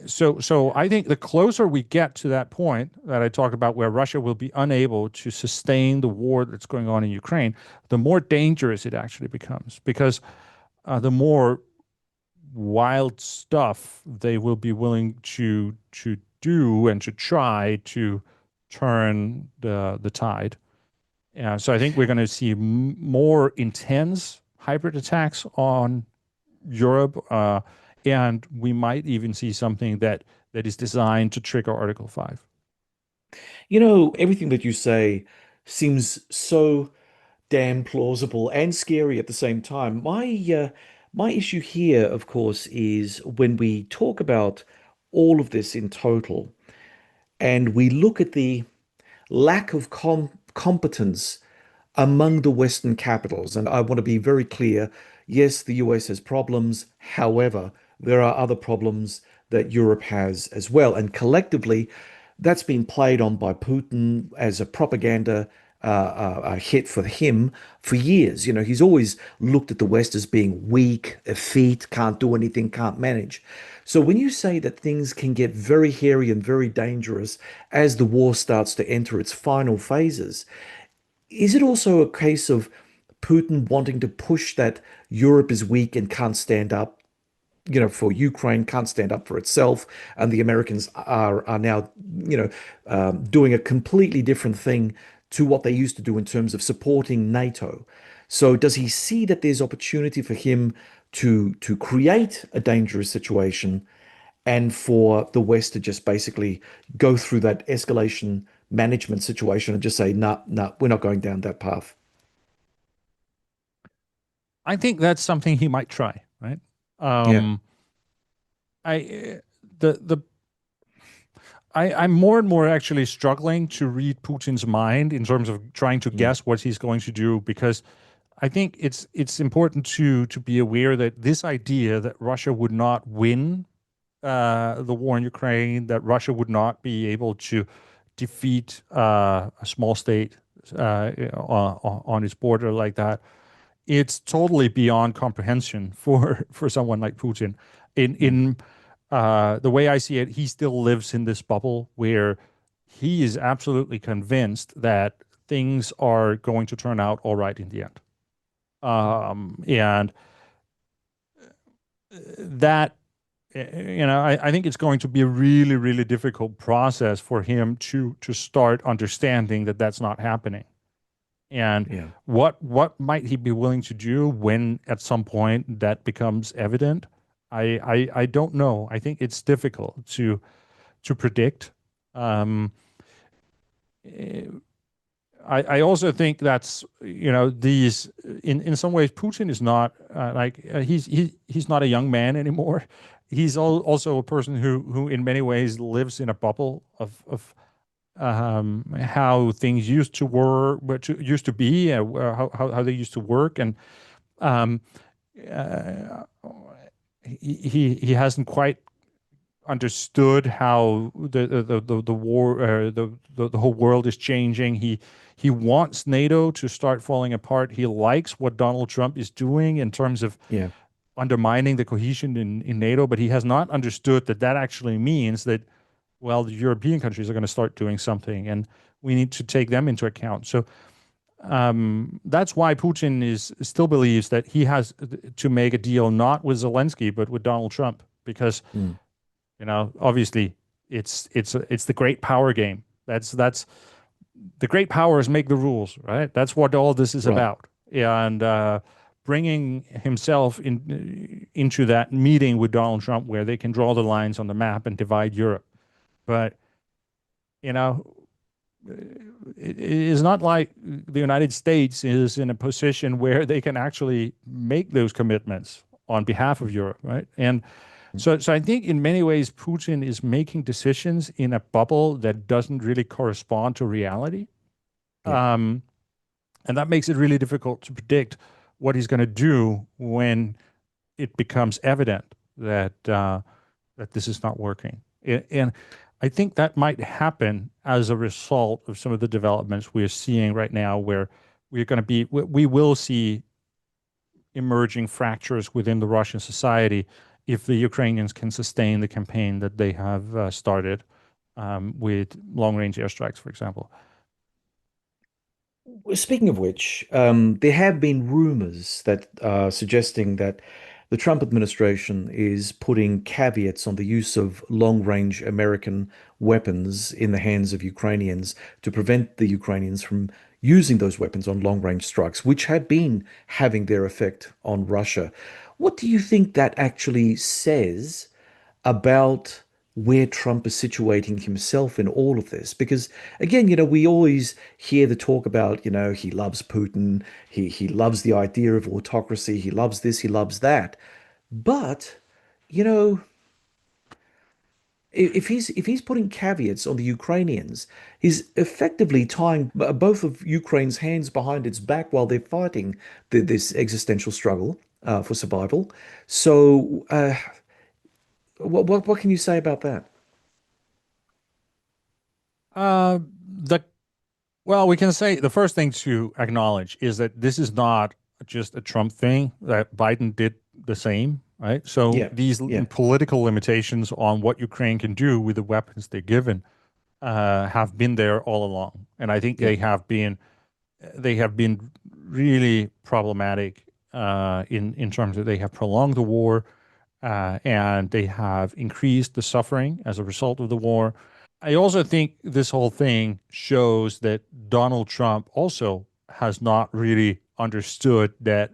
So I think the closer we get to that point that I talk about, where Russia will be unable to sustain the war that's going on in Ukraine, the more dangerous it actually becomes, because the more wild stuff they will be willing to do and to try to turn the tide. So I think we're going to see more intense hybrid attacks on Europe, and we might even see something that is designed to trigger Article 5. Everything that you say seems so damn plausible and scary at the same time. My issue here, of course, is when we talk about all of this in total, and we look at the lack of competence among the Western capitals. And I want to be very clear. Yes, the US has problems. However, there are other problems that Europe has as well. And collectively, that's been played on by Putin as a propaganda a hit for him for years. He's always looked at the West as being weak, effete, can't do anything, can't manage. So when you say that things can get very hairy and very dangerous as the war starts to enter its final phases, is it also a case of Putin wanting to push that Europe is weak and can't stand up, for Ukraine, can't stand up for itself, and the Americans are now, doing a completely different thing to what they used to do in terms of supporting NATO? So does he see that there's opportunity for him to create a dangerous situation, and for the West to just basically go through that escalation management situation and just say, nah, nah, we're not going down that path? I think that's something he might try, right? Yeah. I the I'm more and more actually struggling to read Putin's mind in terms of trying to Mm. guess what he's going to do, because I think it's important to be aware that this idea that Russia would not win the war in Ukraine, that Russia would not be able to defeat a small state on its border like that, it's totally beyond comprehension for someone like Putin. In the way I see it, he still lives in this bubble where he is absolutely convinced that things are going to turn out all right in the end. And that, I think it's going to be a really, really difficult process for him to start understanding that that's not happening. And Yeah. what might he be willing to do when at some point that becomes evident? I don't know. I think it's difficult to predict. Um, eh, I also think that's, these, in some ways Putin is not he's not a young man anymore. He's also a person who in many ways lives in a bubble of how things used to work, used to be, how they used to work, and um, uh, he hasn't quite understood how the war, the whole world is changing. He wants NATO to start falling apart. He likes what Donald Trump is doing in terms of Yeah. undermining the cohesion in NATO, but he has not understood that that actually means that, well, the European countries are going to start doing something, and we need to take them into account. So that's why Putin still believes that he has to make a deal not with Zelensky but with Donald Trump, because Mm. obviously it's the great power game. That's the great powers make the rules, right? That's what all this is Right. about. And bringing himself into that meeting with Donald Trump, where they can draw the lines on the map and divide Europe. But you know, it is not like the United States is in a position where they can actually make those commitments on behalf of Europe, right? And so I think in many ways, Putin is making decisions in a bubble that doesn't really correspond to reality. Yeah. Um, and that makes it really difficult to predict what he's going to do when it becomes evident that this is not working. And I think that might happen as a result of some of the developments we are seeing right now, where we will see emerging fractures within the Russian society if the Ukrainians can sustain the campaign that they have started with long-range airstrikes, for example. Speaking of which, there have been rumors that suggesting that the Trump administration is putting caveats on the use of long-range American weapons in the hands of Ukrainians to prevent the Ukrainians from using those weapons on long-range strikes, which have been having their effect on Russia. What do you think that actually says about where Trump is situating himself in all of this? Because again, we always hear the talk about, he loves Putin, he loves the idea of autocracy, he loves this, he loves that. But, you know, if he's putting caveats on the Ukrainians, he's effectively tying both of Ukraine's hands behind its back while they're fighting this existential struggle for survival. So, what can you say about that? Uh, the Well, we can say the first thing to acknowledge is that this is not just a Trump thing, that Biden did the same, right? So Yeah, these yeah, political limitations on what Ukraine can do with the weapons they're given have been there all along. And I think yeah. they have been really problematic in terms of they have prolonged the war and they have increased the suffering as a result of the war. I also think this whole thing shows that Donald Trump also has not really understood that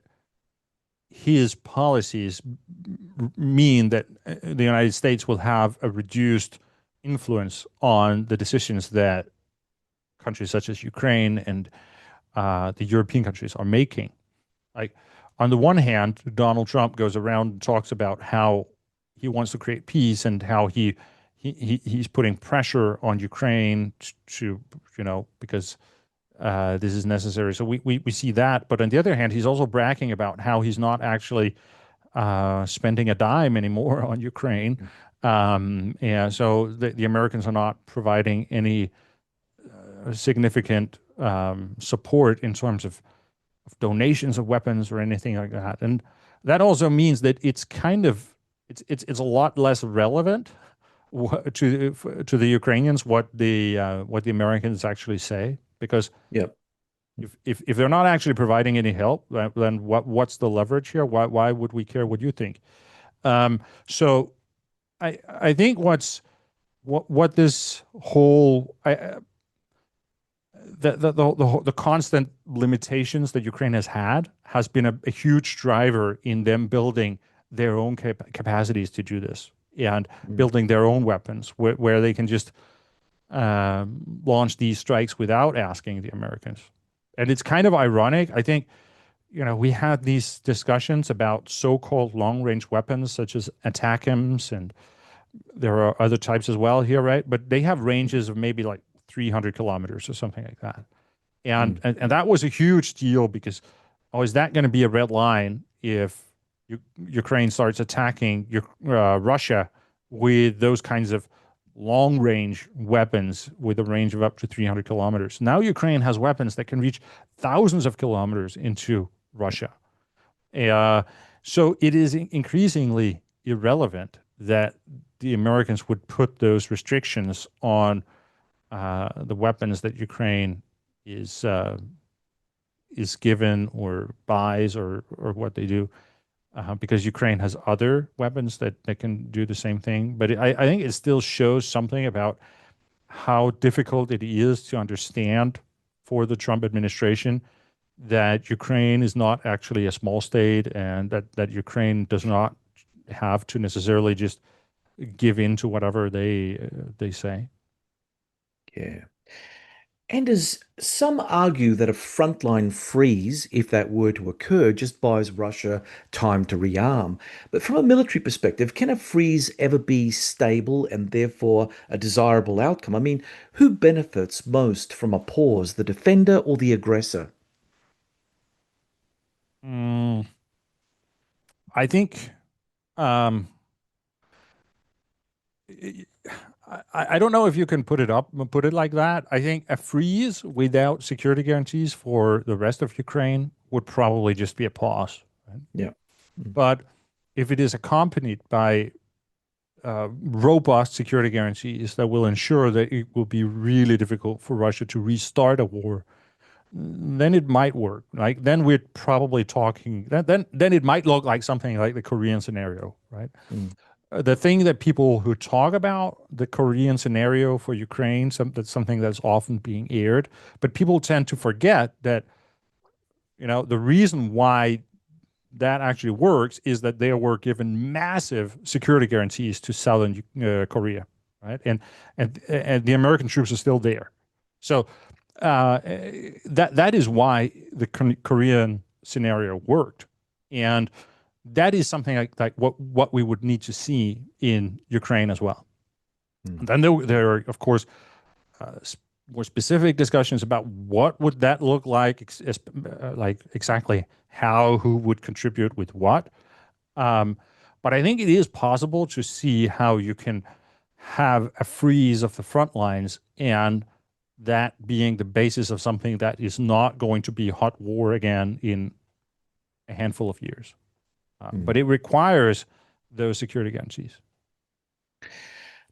his policies mean that the United States will have a reduced influence on the decisions that countries such as Ukraine and the European countries are making. Like, on the one hand, Donald Trump goes around and talks about how he wants to create peace and how he's putting pressure on Ukraine because this is necessary. So we see that. But on the other hand, he's also bragging about how he's not actually spending a dime anymore on Ukraine. And so the Americans are not providing any significant support in terms of donations of weapons or anything like that. And that also means that it's a lot less relevant to the Ukrainians what the Americans actually say, because Yeah. if they're not actually providing any help, then what's the leverage here? Why would we care what you think? So I think what this whole the constant limitations that Ukraine has had has been a huge driver in them building their own capacities to do this and Mm. building their own weapons where they can just launch these strikes without asking the Americans. And it's kind of ironic. I think, we had these discussions about so-called long-range weapons such as ATACMS, and there are other types as well here, right? But they have ranges of maybe like 300 kilometers or something like that. And that was a huge deal because, is that going to be a red line if Ukraine starts attacking Russia with those kinds of long-range weapons with a range of up to 300 kilometers? Now Ukraine has weapons that can reach thousands of kilometers into Russia. So it is increasingly irrelevant that the Americans would put those restrictions on the weapons that Ukraine is given or buys or what they do, because Ukraine has other weapons that can do the same thing. But I think it still shows something about how difficult it is to understand for the Trump administration that Ukraine is not actually a small state, and that Ukraine does not have to necessarily just give in to whatever they say. Yeah. And as some argue that a frontline freeze, if that were to occur, just buys Russia time to rearm. But from a military perspective, can a freeze ever be stable and therefore a desirable outcome? I mean, who benefits most from a pause, the defender or the aggressor? Mm, I think um, I don't know if you can put it like that. I think a freeze without security guarantees for the rest of Ukraine would probably just be a pause. Right? Yeah. Mm. But if it is accompanied by robust security guarantees that will ensure that it will be really difficult for Russia to restart a war, then it might work. Like then we're probably talking. Then it might look like something like the Korean scenario, right? Mm. The thing that people who talk about the Korean scenario for Ukraine, that's something that's often being aired, but people tend to forget that, the reason why that actually works is that they were given massive security guarantees to southern Korea, right? And the American troops are still there. So that is why the Korean scenario worked, and that is something like what we would need to see in Ukraine as well. Mm. And then there are, of course, uh, more specific discussions about what would that look like, like exactly how, who would contribute with what. Um, but I think it is possible to see how you can have a freeze of the front lines, and that being the basis of something that is not going to be hot war again in a handful of years. But Mm. it requires those security guarantees.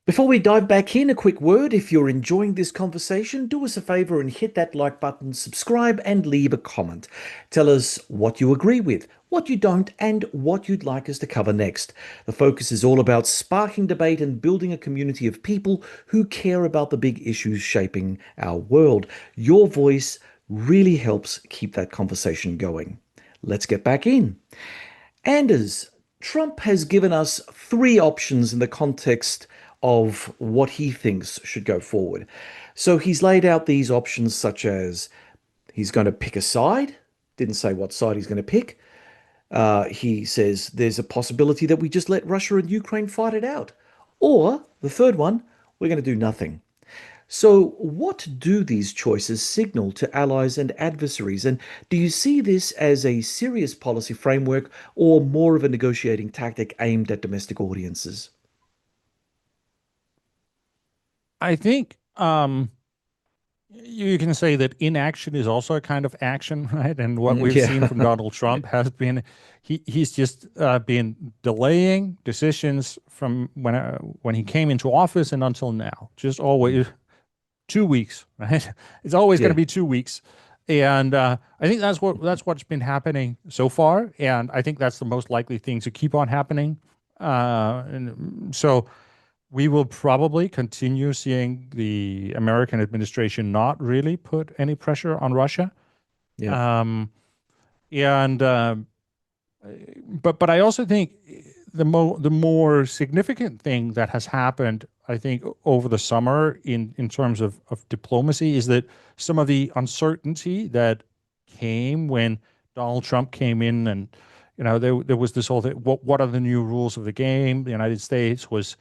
Before we dive back in, a quick word. If you're enjoying this conversation, do us a favor and hit that like button, subscribe, and leave a comment. Tell us what you agree with, what you don't, and what you'd like us to cover next. The focus is all about sparking debate and building a community of people who care about the big issues shaping our world. Your voice really helps keep that conversation going. Let's get back in. Anders, Trump has given us three options in the context of what he thinks should go forward. So he's laid out these options, such as he's going to pick a side, didn't say what side he's going to pick. He says there's a possibility that we just let Russia and Ukraine fight it out. Or the third one, we're going to do nothing. So, what do these choices signal to allies and adversaries? And do you see this as a serious policy framework or more of a negotiating tactic aimed at domestic audiences? I think you can say that inaction is also a kind of action, right? And what we've seen from Yeah. Donald Trump has been he's just been delaying decisions from when he came into office and until now. Just always 2 weeks, right? It's always going to Yeah. be 2 weeks, and I think that's what's been happening so far, and I think that's the most likely thing to keep on happening. And so we will probably continue seeing the American administration not really put any pressure on Russia. Yeah. Um, and but I also think the more significant thing that has happened, I think, over the summer in terms of diplomacy is that some of the uncertainty that came when Donald Trump came in, and there was this whole thing, what are the new rules of the game? The United States was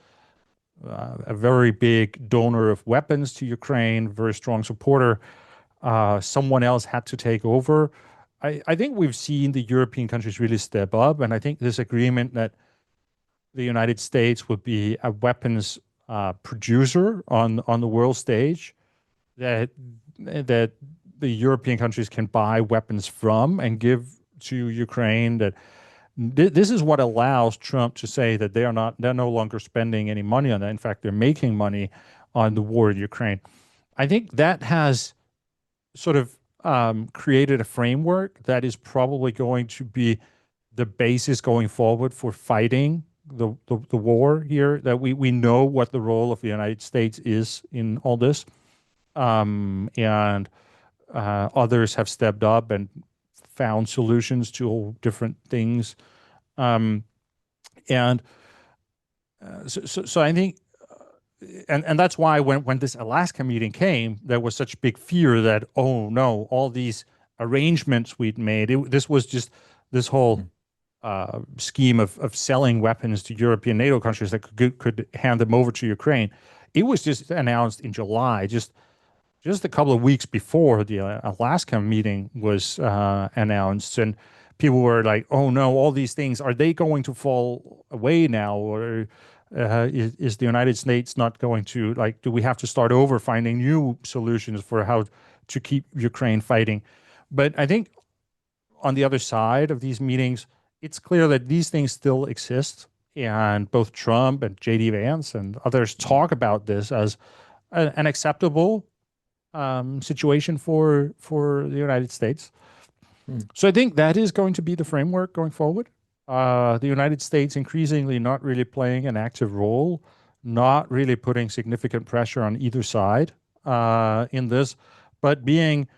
a very big donor of weapons to Ukraine, very strong supporter. Someone else had to take over. I think we've seen the European countries really step up, and I think this agreement that the United States would be a weapons producer on the world stage, that the European countries can buy weapons from and give to Ukraine. That this is what allows Trump to say that they're no longer spending any money on that. In fact, they're making money on the war in Ukraine. I think that has sort of created a framework that is probably going to be the basis going forward for fighting the war here, that we know what the role of the United States is in all this. And others have stepped up and found solutions to all different things. And so I think, and that's why when this Alaska meeting came, there was such big fear that, oh no, all these arrangements we'd made, this was just this whole scheme of selling weapons to European NATO countries that could hand them over to Ukraine. It was just announced in July, just a couple of weeks before the Alaska meeting was announced, and people were like, "Oh no, all these things, are they going to fall away now, or is the United States not going to, like, do we have to start over finding new solutions for how to keep Ukraine fighting?" But I think on the other side of these meetings, it's clear that these things still exist, and both Trump and J.D. Vance and others talk about this as an acceptable situation for the United States. So I think that is going to be the framework going forward. The United States increasingly not really playing an active role, not really putting significant pressure on either side in this, but being,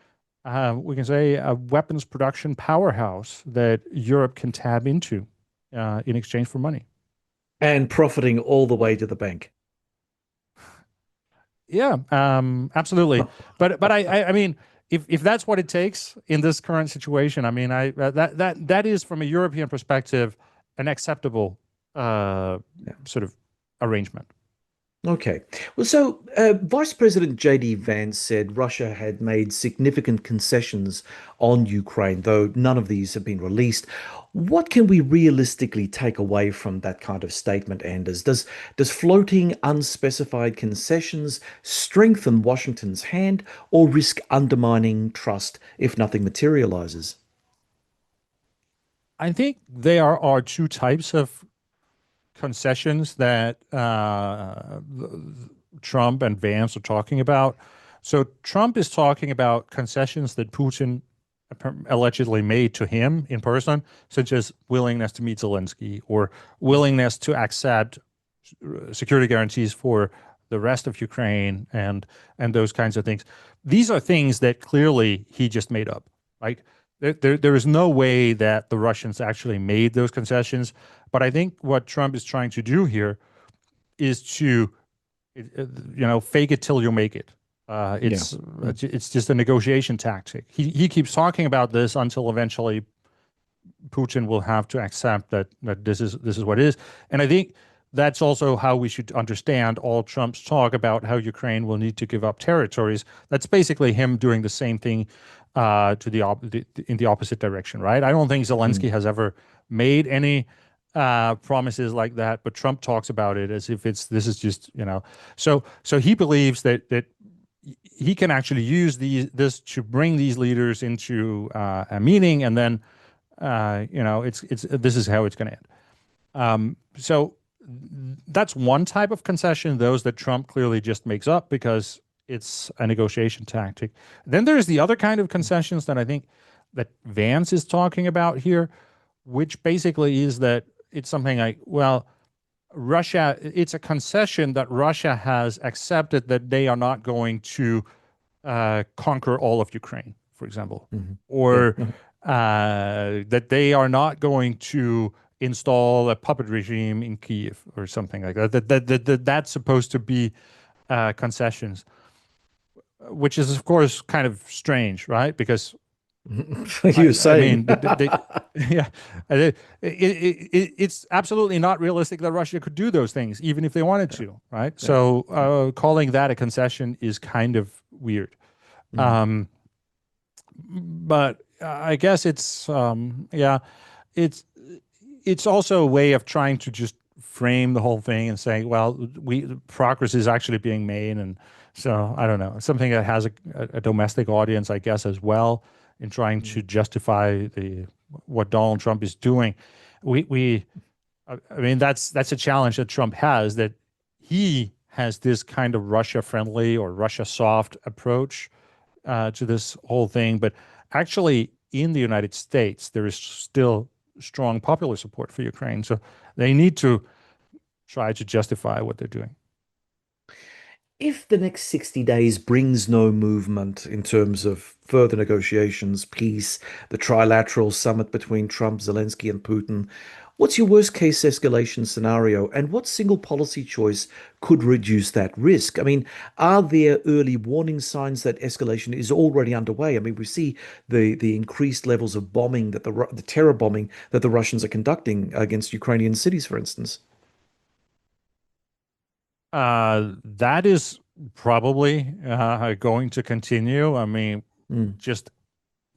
we can say, a weapons production powerhouse that Europe can tap into in exchange for money. And profiting all the way to the bank. Yeah, absolutely. But I mean, if that's what it takes in this current situation, I mean, that is, from a European perspective, an acceptable sort of arrangement. Okay. Well, so Vice President J.D. Vance said Russia had made significant concessions on Ukraine, though none of these have been released. What can we realistically take away from that kind of statement, Anders? Does floating unspecified concessions strengthen Washington's hand or risk undermining trust if nothing materializes? I think there are two types of concessions that Trump and Vance are talking about. So Trump is talking about concessions that Putin allegedly made to him in person, such as willingness to meet Zelensky or willingness to accept security guarantees for the rest of Ukraine and those kinds of things. These are things that clearly he just made up. Like, there is no way that the Russians actually made those concessions. But I think what Trump is trying to do here is to, fake it till you make it. It's just a negotiation tactic. He keeps talking about this until eventually Putin will have to accept that this is what it is. And I think that's also how we should understand all Trump's talk about how Ukraine will need to give up territories. That's basically him doing the same thing in the opposite direction, right? I don't think Zelensky has ever made any promises like that, but Trump talks about it as if this is just, So he believes that he can actually use this to bring these leaders into a meeting, and then this is how it's going to end. So that's one type of concession, those that Trump clearly just makes up because it's a negotiation tactic. Then there's the other kind of concessions that I think that Vance is talking about here, which basically is that it's something like, well, Russia, it's a concession that Russia has accepted that they are not going to conquer all of Ukraine, for example, or that they are not going to install a puppet regime in Kiev or something like that. That's supposed to be concessions, which is of course kind of strange, right? Because You're I saying. mean, yeah, it's absolutely not realistic that Russia could do those things, even if they wanted Yeah, to, right? yeah. So calling that a concession is kind of weird. Mm, Um, but I guess yeah, it's it's also a way of trying to just frame the whole thing and say, well, we progress is actually being made, and so I don't know, something that has a domestic audience, I guess, as well, in trying to mm. justify the what Donald Trump is doing. We I mean, that's a challenge that Trump has, that he has this kind of Russia friendly or Russia soft approach to this whole thing. But actually, in the United States, there is still strong popular support for Ukraine. So they need to try to justify what they're doing. If the next 60 days brings no movement in terms of further negotiations, peace, the trilateral summit between Trump, Zelensky, and Putin, what's your worst case escalation scenario? And what single policy choice could reduce that risk? I mean, are there early warning signs that escalation is already underway? I mean, we see the increased levels of bombing that the terror bombing that the Russians are conducting against Ukrainian cities, for instance. That is probably going to continue. I mean, Mm, just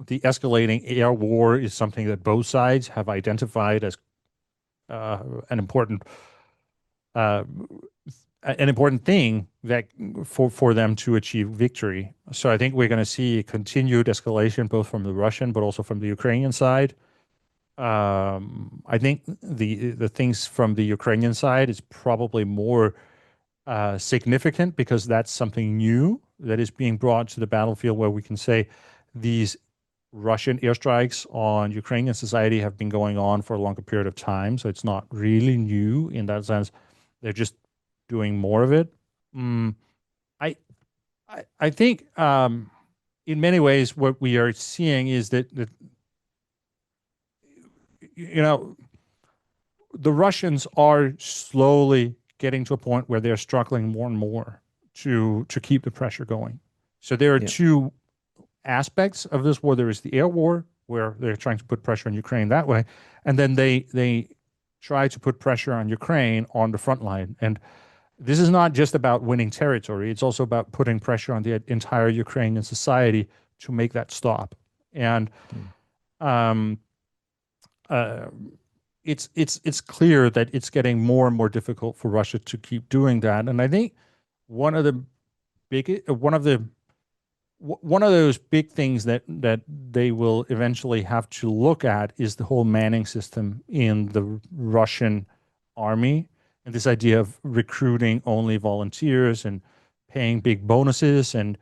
the escalating air war is something that both sides have identified as uh, an important uh, an important thing that for them to achieve victory. So I think we're going to see continued escalation both from the Russian but also from the Ukrainian side. I think the things from the Ukrainian side is probably more significant because that's something new that is being brought to the battlefield, where we can say these Russian airstrikes on Ukrainian society have been going on for a longer period of time. So it's not really new in that sense. They're just doing more of it. Mm, I, I think in many ways what we are seeing is that you know the Russians are slowly getting to a point where they're struggling more and more to keep the pressure going. So there are yeah. two aspects of this war. There is the air war, where they're trying to put pressure on Ukraine that way, and then they try to put pressure on Ukraine on the front line. And this is not just about winning territory; it's also about putting pressure on the entire Ukrainian society to make that stop. And Mm, um, uh, it's clear that it's getting more and more difficult for Russia to keep doing that. And I think one of the one of those big things that they will eventually have to look at is the whole manning system in the Russian army, and this idea of recruiting only volunteers and paying big bonuses and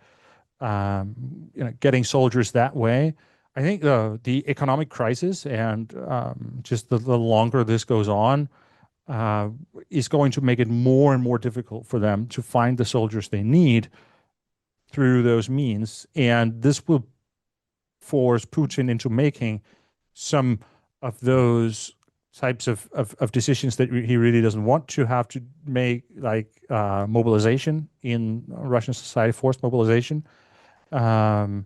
getting soldiers that way. I think the economic crisis and just the longer this goes on uh, is going to make it more and more difficult for them to find the soldiers they need through those means. And this will force Putin into making some of those types of decisions that he really doesn't want to have to make, like mobilization in Russian society, forced mobilization. Um,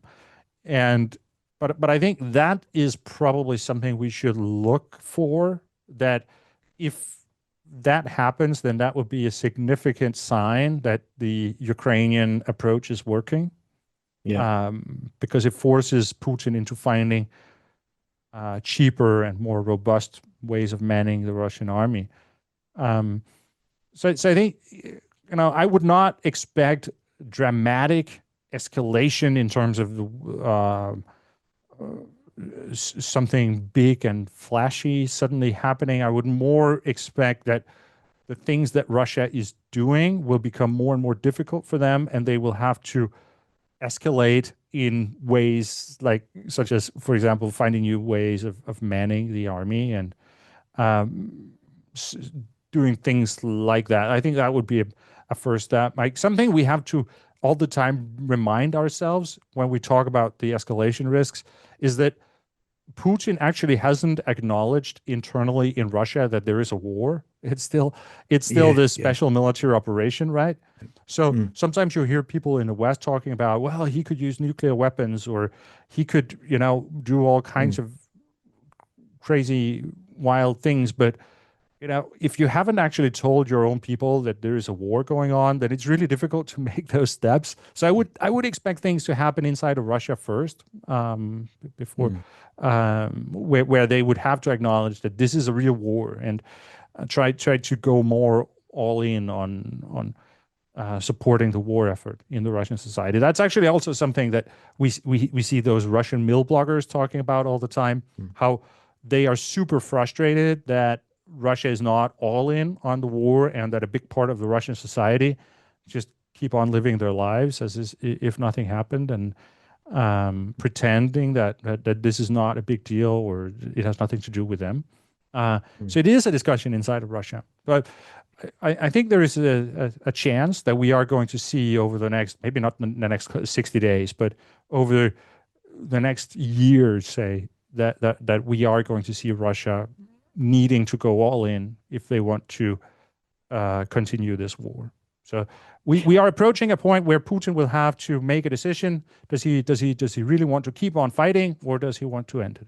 and but I think that is probably something we should look for. That if that happens, then that would be a significant sign that the Ukrainian approach is working, yeah. because it forces Putin into finding cheaper and more robust ways of manning the Russian army. Um, so I think I would not expect dramatic escalation in terms of something big and flashy suddenly happening. I would more expect that the things that Russia is doing will become more and more difficult for them, and they will have to escalate in ways like, such as, for example, finding new ways of manning the army and um, s- doing things like that. I think that would be a first step. Like something we have to all the time remind ourselves when we talk about the escalation risks is that Putin actually hasn't acknowledged internally in Russia that there is a war. It's still Yeah, this yeah. special military operation, right? So Mm, sometimes you hear people in the West talking about, well, he could use nuclear weapons, or he could, do all kinds mm, of crazy, wild things. But if you haven't actually told your own people that there is a war going on, then it's really difficult to make those steps. So I would expect things to happen inside of Russia first, before, mm, where they would have to acknowledge that this is a real war, and try to go more all in on supporting the war effort in the Russian society. That's actually also something that we see those Russian mill bloggers talking about all the time, mm, how they are super frustrated that Russia is not all in on the war, and that a big part of the Russian society just keep on living their lives if nothing happened, and pretending that this is not a big deal, or it has nothing to do with them. So mm. it is a discussion inside of Russia. But I think there is a chance that we are going to see over the next, maybe not the next 60 days, but over the next year, say, that we are going to see Russia needing to go all in if they want to continue this war. So we are approaching a point where Putin will have to make a decision. Does he really want to keep on fighting, or does he want to end it?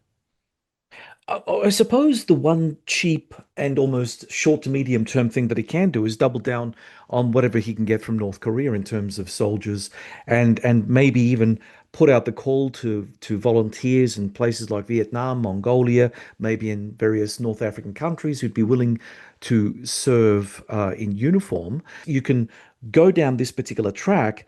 I suppose the one cheap and almost short to medium term thing that he can do is double down on whatever he can get from North Korea in terms of soldiers, and maybe even put out the call to volunteers in places like Vietnam, Mongolia, maybe in various North African countries who'd be willing to serve in uniform. You can go down this particular track,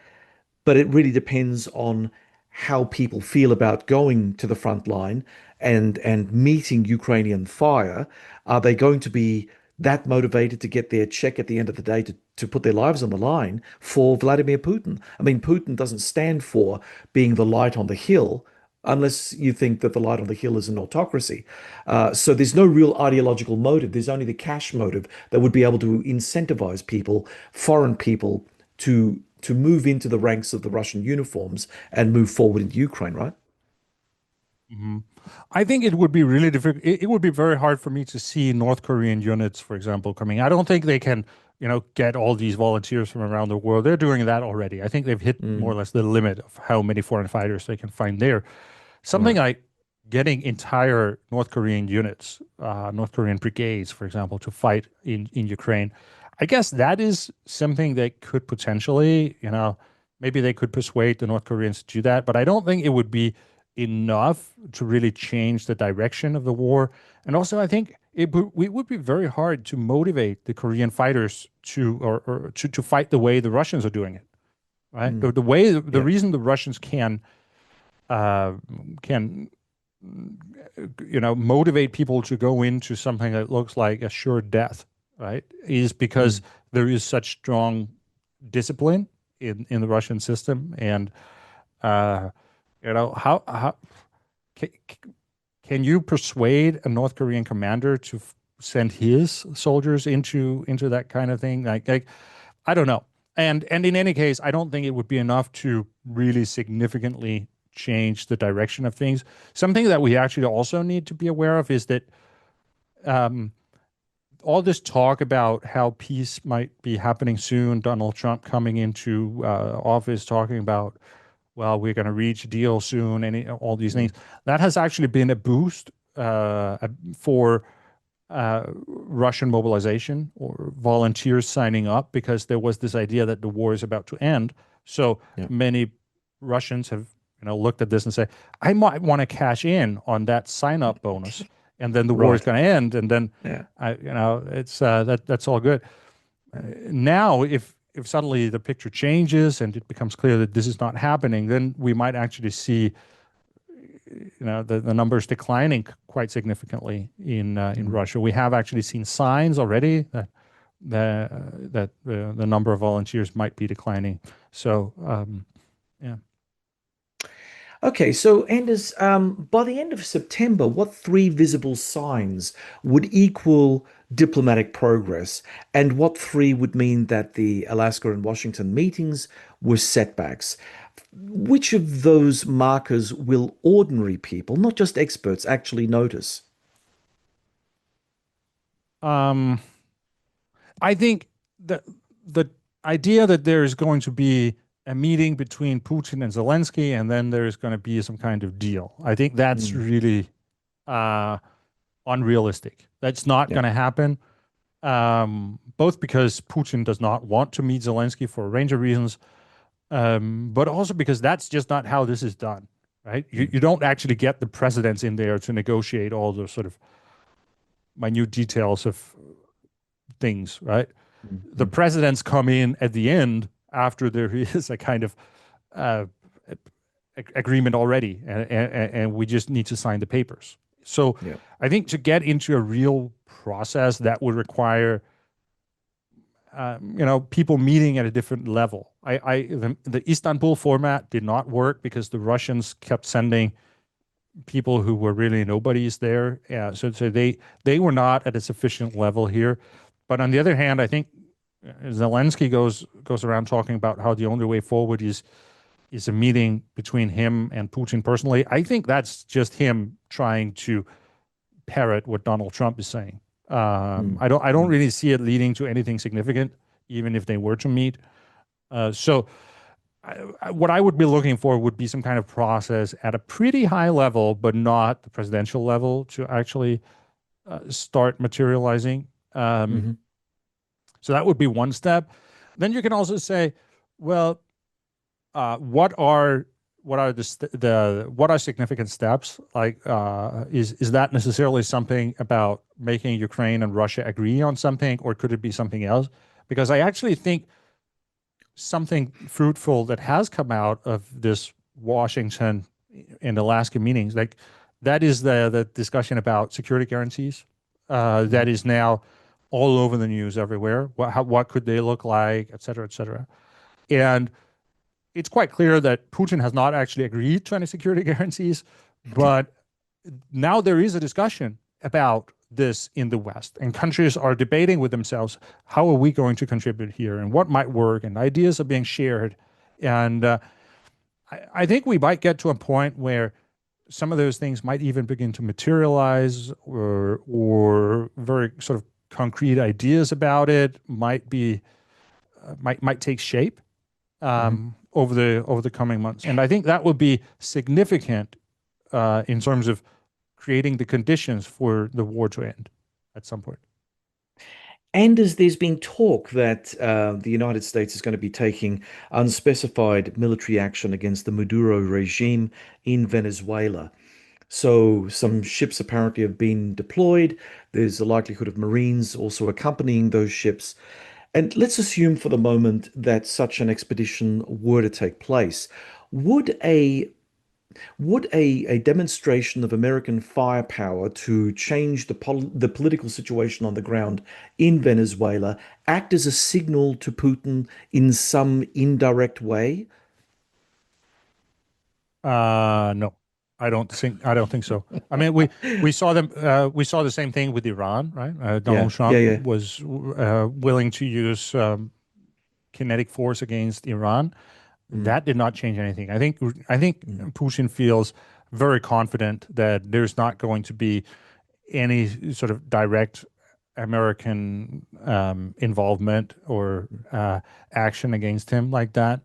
but it really depends on how people feel about going to the front line and meeting Ukrainian fire. Are they going to be that motivated to get their check at the end of the day to put their lives on the line for Vladimir Putin? I mean, Putin doesn't stand for being the light on the hill unless you think that the light on the hill is an autocracy. So there's no real ideological motive. There's only the cash motive that would be able to incentivize people, foreign people, to move into the ranks of the Russian uniforms and move forward into Ukraine, right? Mhm. I think it would be really difficult. It would be very hard for me to see North Korean units, for example, coming. I don't think they can, get all these volunteers from around the world. They're doing that already. I think they've hit more or Mm, less the limit of how many foreign fighters they can find there. Something right. like getting entire North Korean units, North Korean brigades, for example, to fight in Ukraine. I guess that is something that could potentially, maybe they could persuade the North Koreans to do that, but I don't think it would be enough to really change the direction of the war. And also, I think it would be very hard to motivate the Korean fighters to fight the way the Russians are doing it, right? Mm, The yeah. reason the Russians can motivate people to go into something that looks like a sure death, right, is because Mm, there is such strong discipline in the Russian system. And uh, how can, can you persuade a North Korean commander to send his soldiers into that kind of thing? Like I don't know. And in any case, I don't think it would be enough to really significantly change the direction of things. Something that we actually also need to be aware of is that um, all this talk about how peace might be happening soon, Donald Trump coming into office talking about, well, we're going to reach a deal soon, and all these things, mm, that has actually been a boost for Russian mobilization or volunteers signing up, because there was this idea that the war is about to end. So yeah. many Russians have, looked at this and say, I might want to cash in on that sign up bonus, and then the war is Right. going to end, and then Yeah. it's that's all good. Now, if suddenly the picture changes and it becomes clear that this is not happening, then we might actually see the numbers declining quite significantly in Mm. Russia. We have actually seen signs already that the number of volunteers might be declining. So yeah. Okay, so Anders, by the end of September, what three visible signs would equal diplomatic progress, and what three would mean that the Alaska and Washington meetings were setbacks? Which of those markers will ordinary people, not just experts, actually notice? Um, I think the idea that there is going to be a meeting between Putin and Zelensky, and then there's going to be some kind of deal. I think that's Mm, really uh, unrealistic. That's not yeah. going to happen. Both because Putin does not want to meet Zelensky for a range of reasons, but also because that's just not how this is done, right? Mm, You don't actually get the presidents in there to negotiate all the sort of minute details of things, right? mm, The mm. presidents come in at the end after there is a kind of uh, agreement already, and we just need to sign the papers. So Yeah. I think to get into a real process that would require people meeting at a different level. The Istanbul format did not work because the Russians kept sending people who were really nobodies there. So they were not at a sufficient level here. But on the other hand, I think Zelensky goes around talking about how the only way forward is a meeting between him and Putin personally. I think that's just him trying to parrot what Donald Trump is saying. Mm, I don't mm, really see it leading to anything significant, even if they were to meet. So what I would be looking for would be some kind of process at a pretty high level, but not the presidential level, to actually start materializing. Um, mhm. so that would be one step. Then you can also say, well, what are what are significant steps? Like, is that necessarily something about making Ukraine and Russia agree on something, or could it be something else? Because I actually think something fruitful that has come out of this Washington and Alaska meetings, like that is the discussion about security guarantees. That Mhm. is now all over the news everywhere. What could they look like, et cetera, et cetera. And it's quite clear that Putin has not actually agreed to any security guarantees, but now there is a discussion about this in the West, and countries are debating with themselves, how are we going to contribute here, and what might work, and ideas are being shared. And I think we might get to a point where some of those things might even begin to materialize, or very sort of concrete ideas about it might take shape Mhm. over the coming months. And I think that would be significant in terms of creating the conditions for the war to end at some point. And as there's been talk that the United States is going to be taking unspecified military action against the Maduro regime in Venezuela. So some ships apparently have been deployed. There's a likelihood of Marines also accompanying those ships. And let's assume for the moment that such an expedition were to take place. Would a would a demonstration of American firepower to change the political situation on the ground in Venezuela act as a signal to Putin in some indirect way? No, I don't think so. I mean, we saw the same thing with Iran, right? Yeah, Donald yeah, Trump yeah. was willing to use kinetic force against Iran. Mm, That did not change anything. I think mm, Putin feels very confident that there's not going to be any sort of direct American involvement or action against him like that.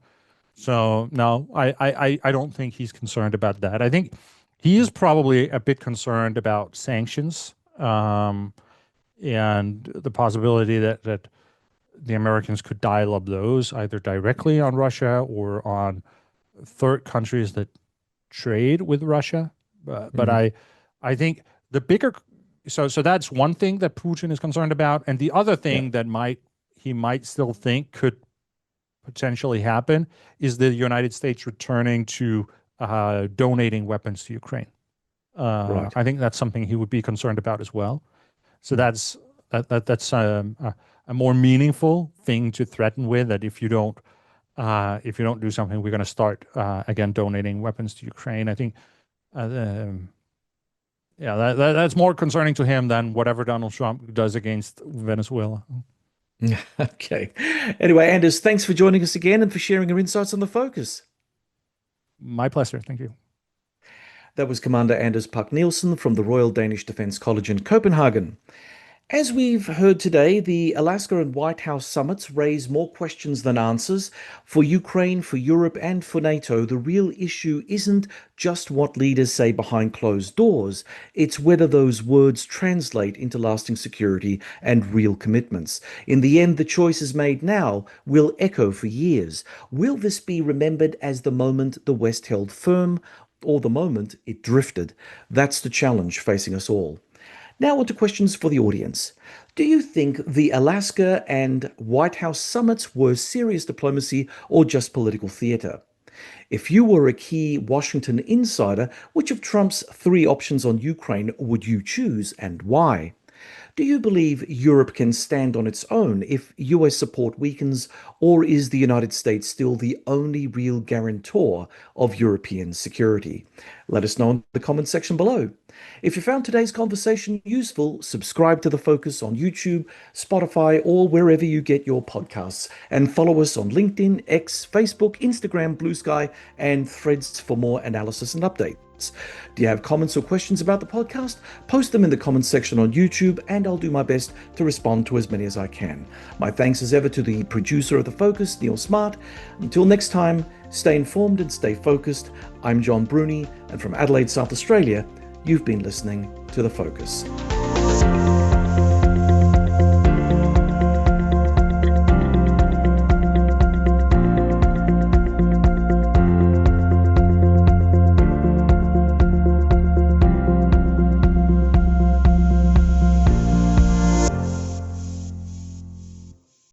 So no, I don't think he's concerned about that. I think he is probably a bit concerned about sanctions, and the possibility that the Americans could dial up those either directly on Russia or on third countries that trade with Russia. But mm, I think the bigger so that's one thing that Putin is concerned about, and the other yeah. thing that he might still think could potentially happen is the United States returning to donating weapons to Ukraine. Right. I think that's something he would be concerned about as well. So Mm. that's a more meaningful thing to threaten with. That if you don't do something, we're going to start again donating weapons to Ukraine. I think, yeah, that's more concerning to him than whatever Donald Trump does against Venezuela. Okay. Anyway, Anders, thanks for joining us again and for sharing your insights on the focus. My pleasure. Thank you. That was Commander Anders Puck Nielsen from the Royal Danish Defence College in Copenhagen. As we've heard today, the Alaska and White House summits raise more questions than answers. For Ukraine, for Europe, and for NATO, the real issue isn't just what leaders say behind closed doors, it's whether those words translate into lasting security and real commitments. In the end, the choices made now will echo for years. Will this be remembered as the moment the West held firm, or the moment it drifted? That's the challenge facing us all. Now on to questions for the audience. Do you think the Alaska and White House summits were serious diplomacy or just political theater? If you were a key Washington insider, which of Trump's three options on Ukraine would you choose and why? Do you believe Europe can stand on its own if US support weakens, or is the United States still the only real guarantor of European security? Let us know in the comment section below. If you found today's conversation useful, subscribe to The Focus on YouTube, Spotify, or wherever you get your podcasts, and follow us on LinkedIn, X, Facebook, Instagram, Bluesky, and Threads for more analysis and updates. Do you have comments or questions about the podcast? Post them in the comments section on YouTube, and I'll do my best to respond to as many as I can. My thanks as ever to the producer of The Focus, Neil Smart. Until next time, stay informed and stay focused. I'm John Bruni, and from Adelaide, South Australia, you've been listening to The Focus.